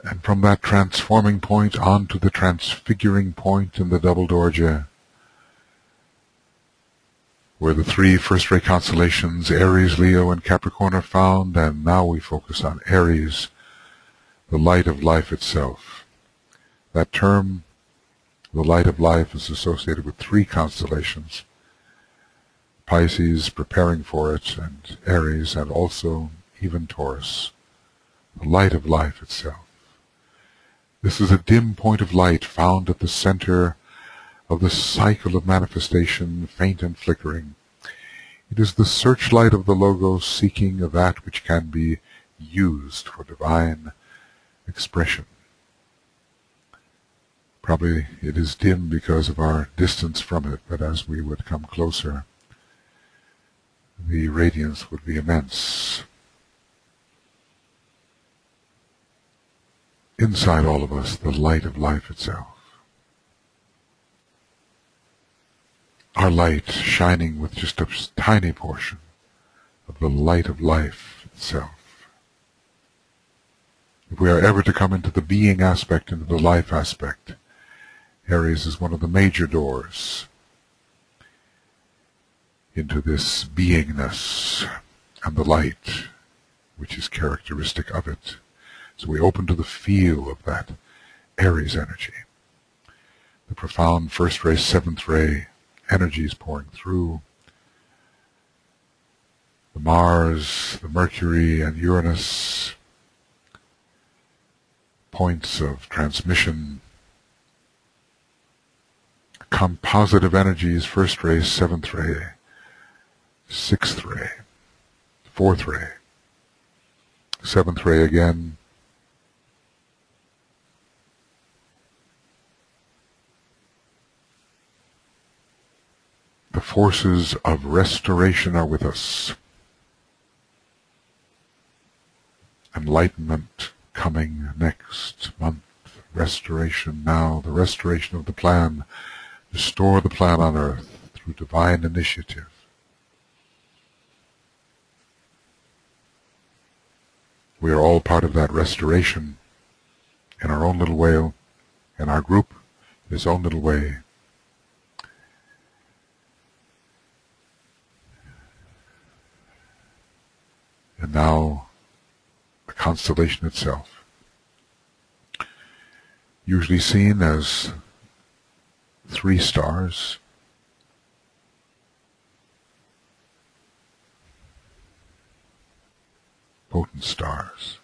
And from that transforming point on to the transfiguring point in the double Dorje, where the three first-ray constellations, Aries, Leo, and Capricorn, are found, and now we focus on Aries, the light of life itself. That term, the light of life, is associated with three constellations: Pisces, preparing for it, and Aries, and also even Taurus, the light of life itself. This is a dim point of light found at the center of the cycle of manifestation, faint and flickering. It is the searchlight of the Logos seeking that which can be used for divine expression. Probably it is dim because of our distance from it, but as we would come closer, the radiance would be immense. Inside all of us, the light of life itself. Our light shining with just a tiny portion of the light of life itself. If we are ever to come into the being aspect, into the life aspect, Aries is one of the major doors into this beingness and the light which is characteristic of it. So we open to the feel of that Aries energy. The profound first ray, seventh ray energies pouring through. The Mars, the Mercury, and Uranus points of transmission. Compositive energies, first ray, seventh ray, sixth ray, fourth ray, seventh ray again. The forces of restoration are with us. Enlightenment coming next month. Restoration now. The restoration of the plan. Restore the plan on earth through divine initiative. We are all part of that restoration in our own little way, in our group, in its own little way. And now, the constellation itself, usually seen as 3 stars, potent stars.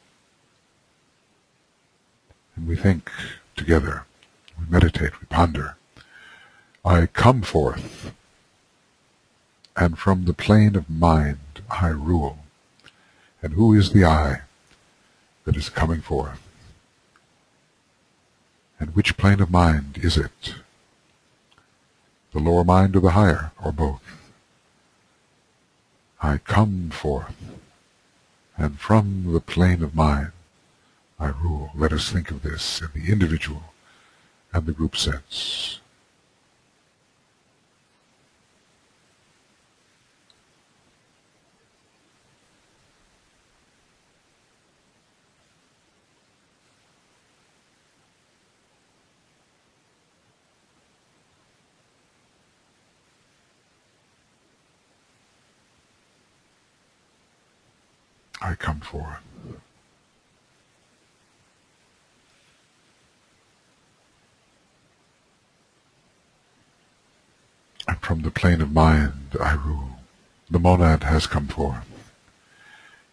And we think together, we meditate, we ponder. I come forth, and from the plane of mind I rule. And who is the I that is coming forth? And which plane of mind is it? The lower mind or the higher, or both? I come forth, and from the plane of mind I rule. Let us think of this in the individual and the group sense. I come forth. And from the plane of mind I rule. The monad has come forth.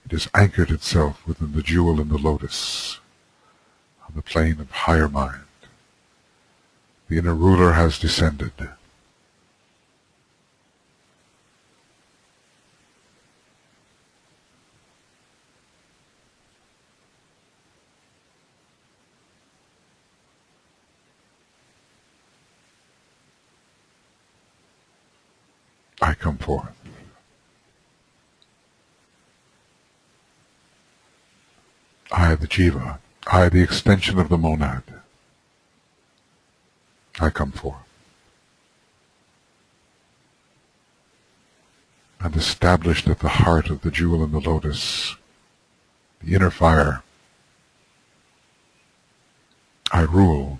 It has anchored itself within the jewel in the lotus, on the plane of higher mind. The inner ruler has descended. I come forth. I, the Jiva, I, the extension of the monad, I come forth. And established at the heart of the jewel in the lotus, the inner fire, I rule.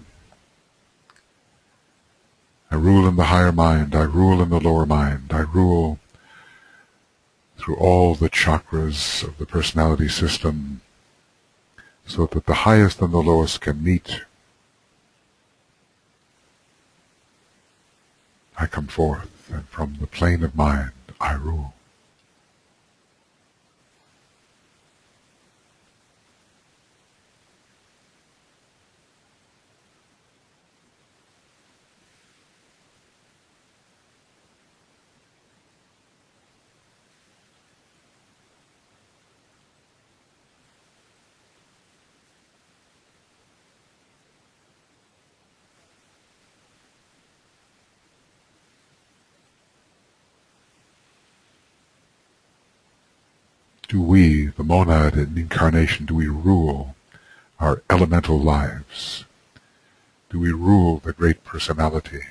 I rule in the higher mind, I rule in the lower mind, I rule through all the chakras of the personality system, so that the highest and the lowest can meet. I come forth, and from the plane of mind, I rule. Do we, the monad in incarnation, do we rule our elemental lives? Do we rule the great personality,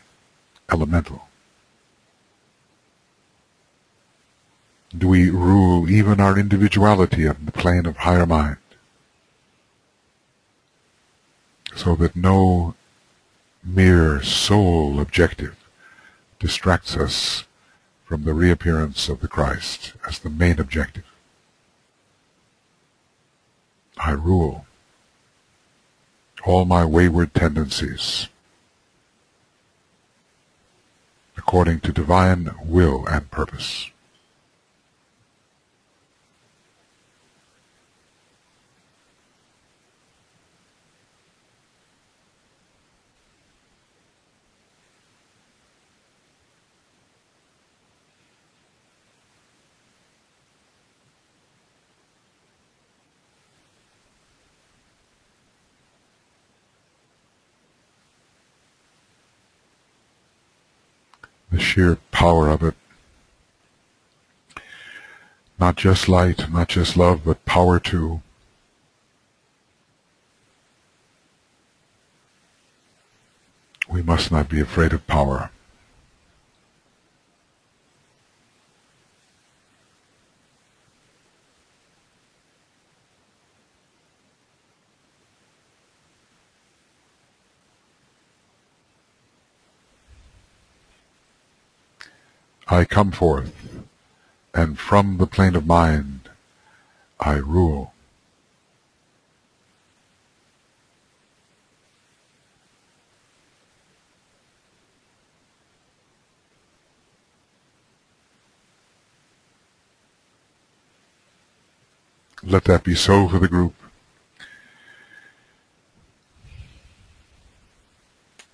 elemental? Do we rule even our individuality on the plane of higher mind, so that no mere soul objective distracts us from the reappearance of the Christ as the main objective? I rule all my wayward tendencies according to divine will and purpose. The sheer power of it, not just light, not just love, but power too. We must not be afraid of power. I come forth, and from the plane of mind, I rule. Let that be so for the group,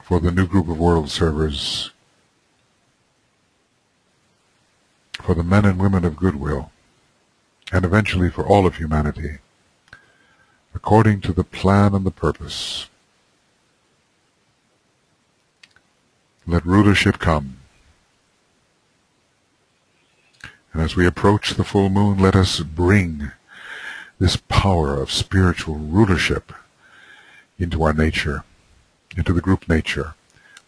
for the new group of world servers, for the men and women of goodwill, and eventually for all of humanity, according to the plan and the purpose. Let rulership come. And as we approach the full moon, let us bring this power of spiritual rulership into our nature, into the group nature.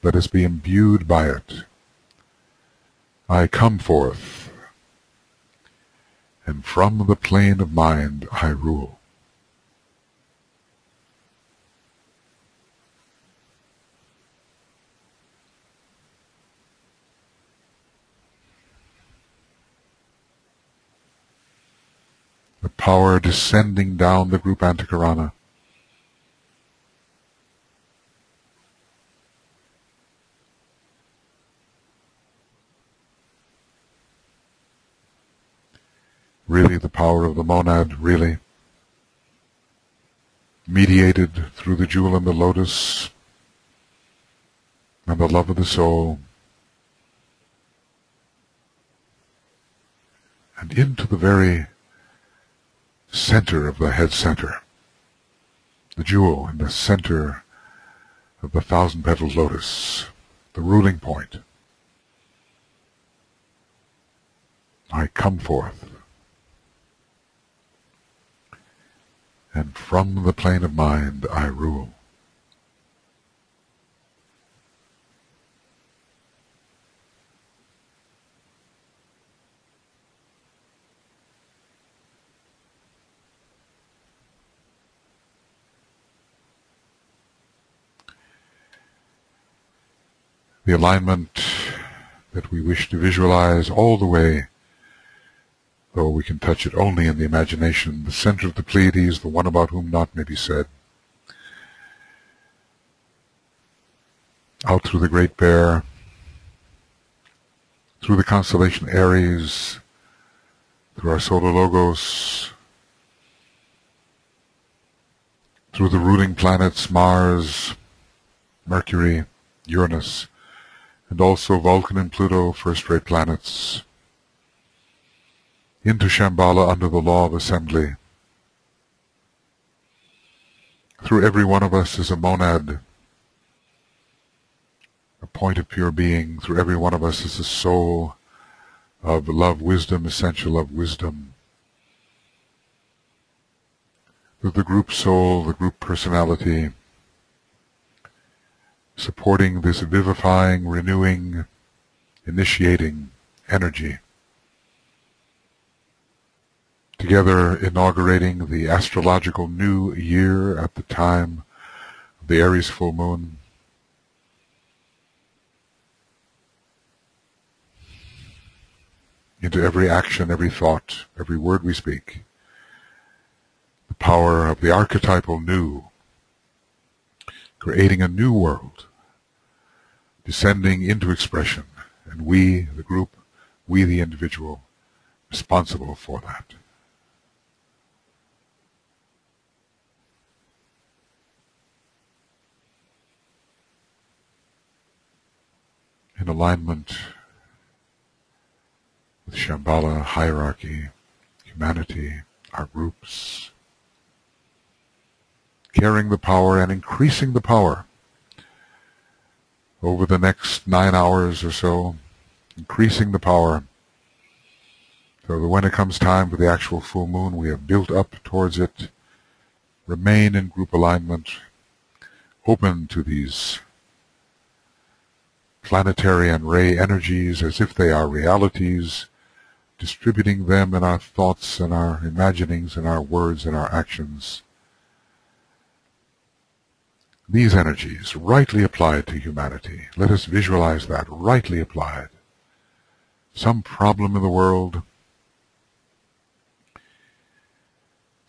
Let us be imbued by it. I come forth, and from the plane of mind I rule. The power descending down the group Antakarana, really the power of the monad, really mediated through the jewel and the lotus and the love of the soul, and into the very center of the head center, the jewel in the center of the thousand-petaled lotus, the ruling point. I come forth, and from the plane of mind I rule. The alignment that we wish to visualize all the way, though we can touch it only in the imagination, the center of the Pleiades, the one about whom naught may be said, out through the Great Bear, through the constellation Aries, through our solar logos, through the ruling planets Mars, Mercury, Uranus, and also Vulcan and Pluto, first-rate planets, into Shambhala under the law of assembly. Through every one of us is a monad, a point of pure being. Through every one of us is a soul of love, wisdom, essential of wisdom. Through the group soul, the group personality, supporting this vivifying, renewing, initiating energy. Together inaugurating the astrological new year at the time of the Aries full moon. Into every action, every thought, every word we speak. The power of the archetypal new, creating a new world, descending into expression, and we, the group, we, the individual, responsible for that. In alignment with Shambhala, hierarchy, humanity, our groups, carrying the power and increasing the power over the next 9 hours or so, increasing the power so that when it comes time for the actual full moon, we have built up towards it, remain in group alignment, open to these planetary and ray energies as if they are realities, distributing them in our thoughts and our imaginings and our words and our actions. These energies, rightly applied to humanity, let us visualize that, rightly applied. Some problem in the world,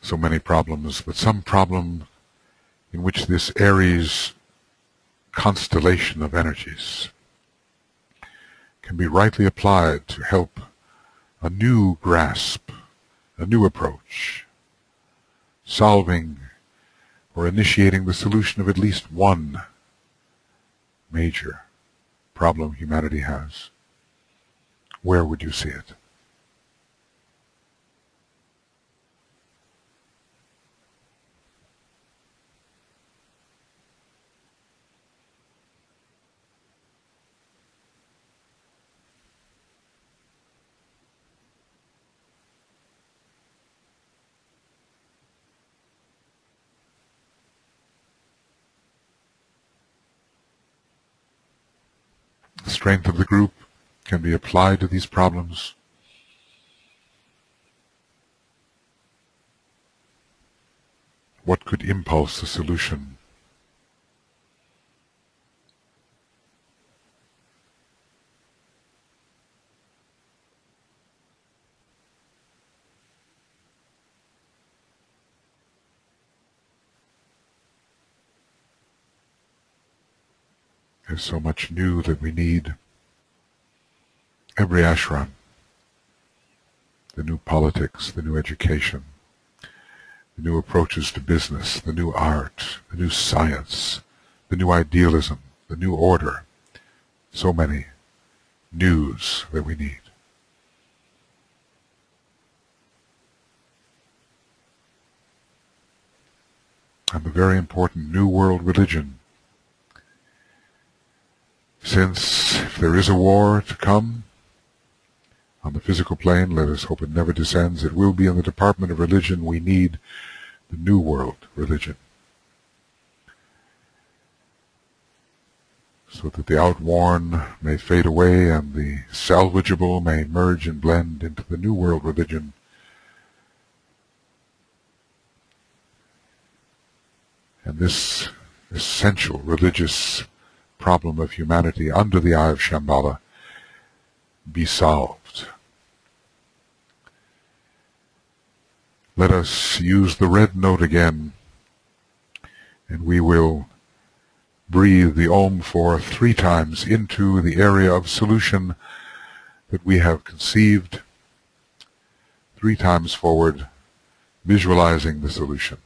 so many problems, but some problem in which this Aries constellation of energies can be rightly applied to help a new grasp, a new approach, solving or initiating the solution of at least one major problem humanity has. Where would you see it? The strength of the group can be applied to these problems. What could impulse the solution? There's so much new that we need. Every ashram, the new politics, the new education, the new approaches to business, the new art, the new science, the new idealism, the new order. So many news that we need. And the very important New World religion. Since if there is a war to come, on the physical plane. Let us hope it never descends. It will be in the department of religion. We need the New World religion, so that the outworn may fade away and the salvageable may merge and blend into the New World religion. And this essential religious problem of humanity under the eye of Shambhala be solved. Let us use the red note again, and we will breathe the Om for 3 times into the area of solution that we have conceived, 3 times forward, visualizing the solution.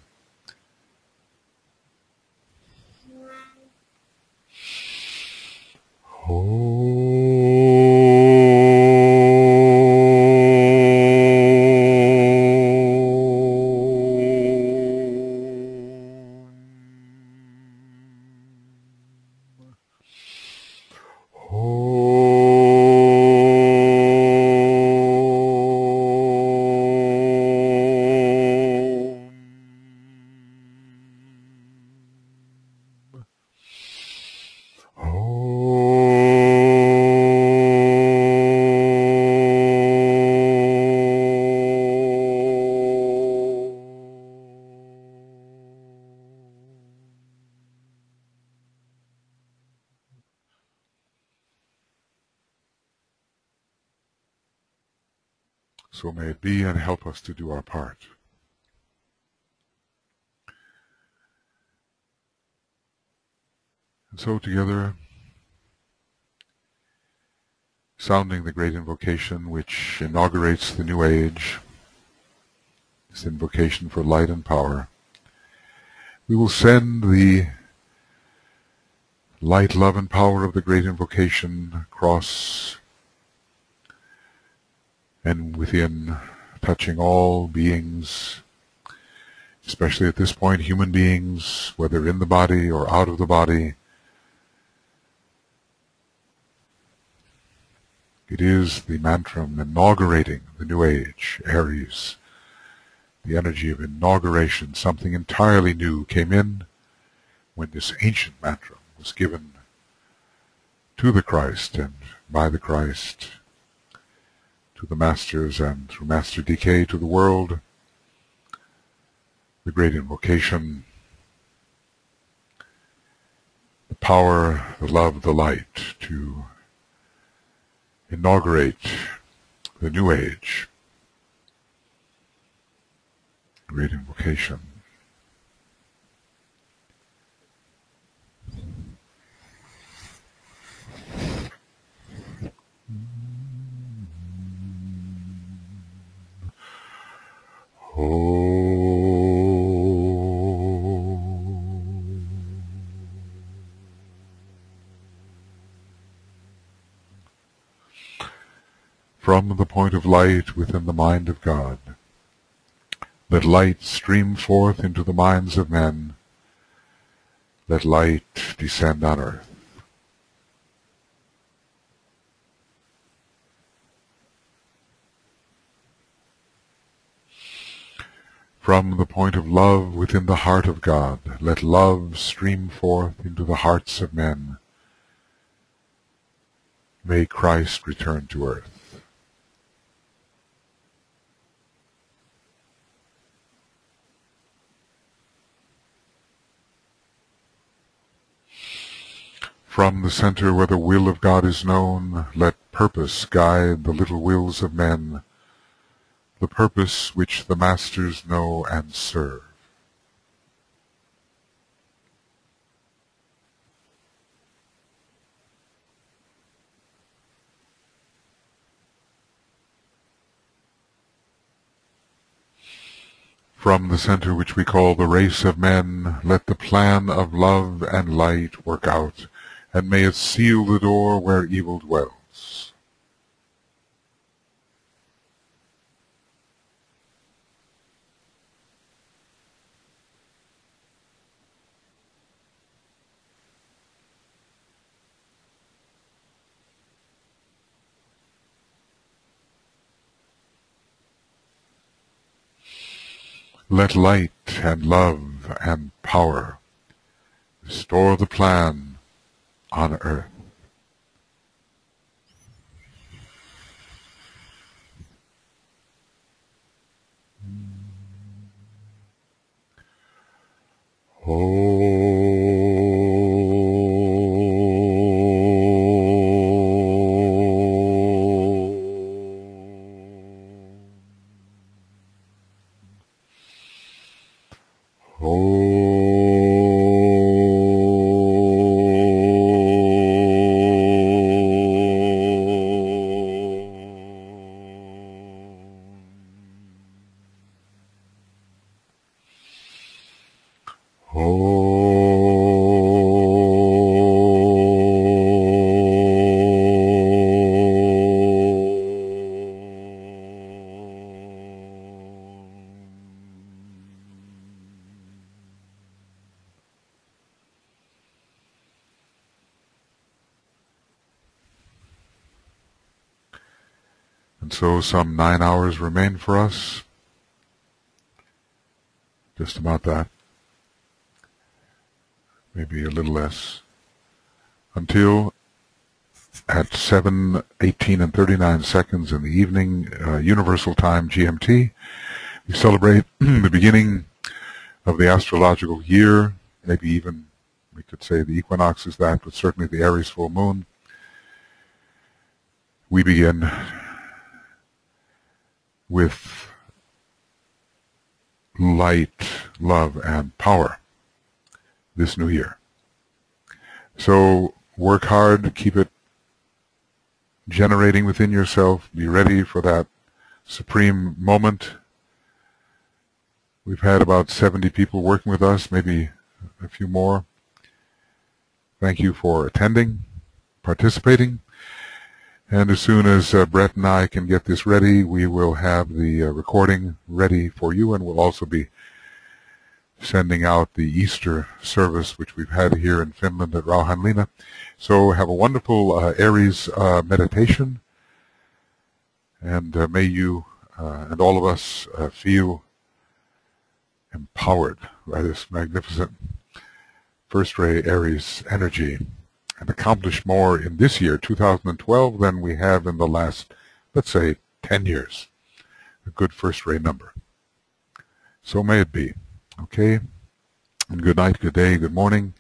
So may it be, and help us to do our part. And so together, sounding the great invocation which inaugurates the new age, this invocation for light and power, we will send the light, love, and power of the great invocation across and within, touching all beings, especially at this point human beings, whether in the body or out of the body. It is the mantra inaugurating the new age, Aries, the energy of inauguration. Something entirely new came in when this ancient mantra was given to the Christ and by the Christ to the masters, and through Master DK to the world. The great invocation, the power, the love, the light to inaugurate the new age. Great invocation. From the point of light within the mind of God, let light stream forth into the minds of men. Let light descend on earth. From the point of love within the heart of God, let love stream forth into the hearts of men. May Christ return to earth. From the center where the will of God is known, let purpose guide the little wills of men, the purpose which the masters know and serve. From the center which we call the race of men, let the plan of love and light work out, and may it seal the door where evil dwells. Let light and love and power restore the plan on earth. And so some 9 hours remain for us. Just about that. Maybe a little less. Until at 7:18 and 39 seconds in the evening, Universal Time GMT, we celebrate the beginning of the astrological year. Maybe even we could say the equinox is that, but certainly the Aries full moon. We begin with light, love, and power this new year. So work hard, keep it generating within yourself, be ready for that supreme moment. We've had about 70 people working with us, maybe a few more. Thank you for attending, participating. And as soon as Brett and I can get this ready, we will have the recording ready for you, and we'll also be sending out the Easter service, which we've had here in Finland at Rauhanlinna. So have a wonderful Aries meditation, and may you and all of us feel empowered by this magnificent first ray Aries energy, and accomplish more in this year, 2012, than we have in the last, let's say, 10 years. A good first ray number. So may it be. Okay? And good night, good day, good morning.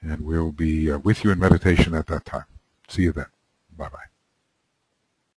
And we'll be with you in meditation at that time. See you then. Bye-bye.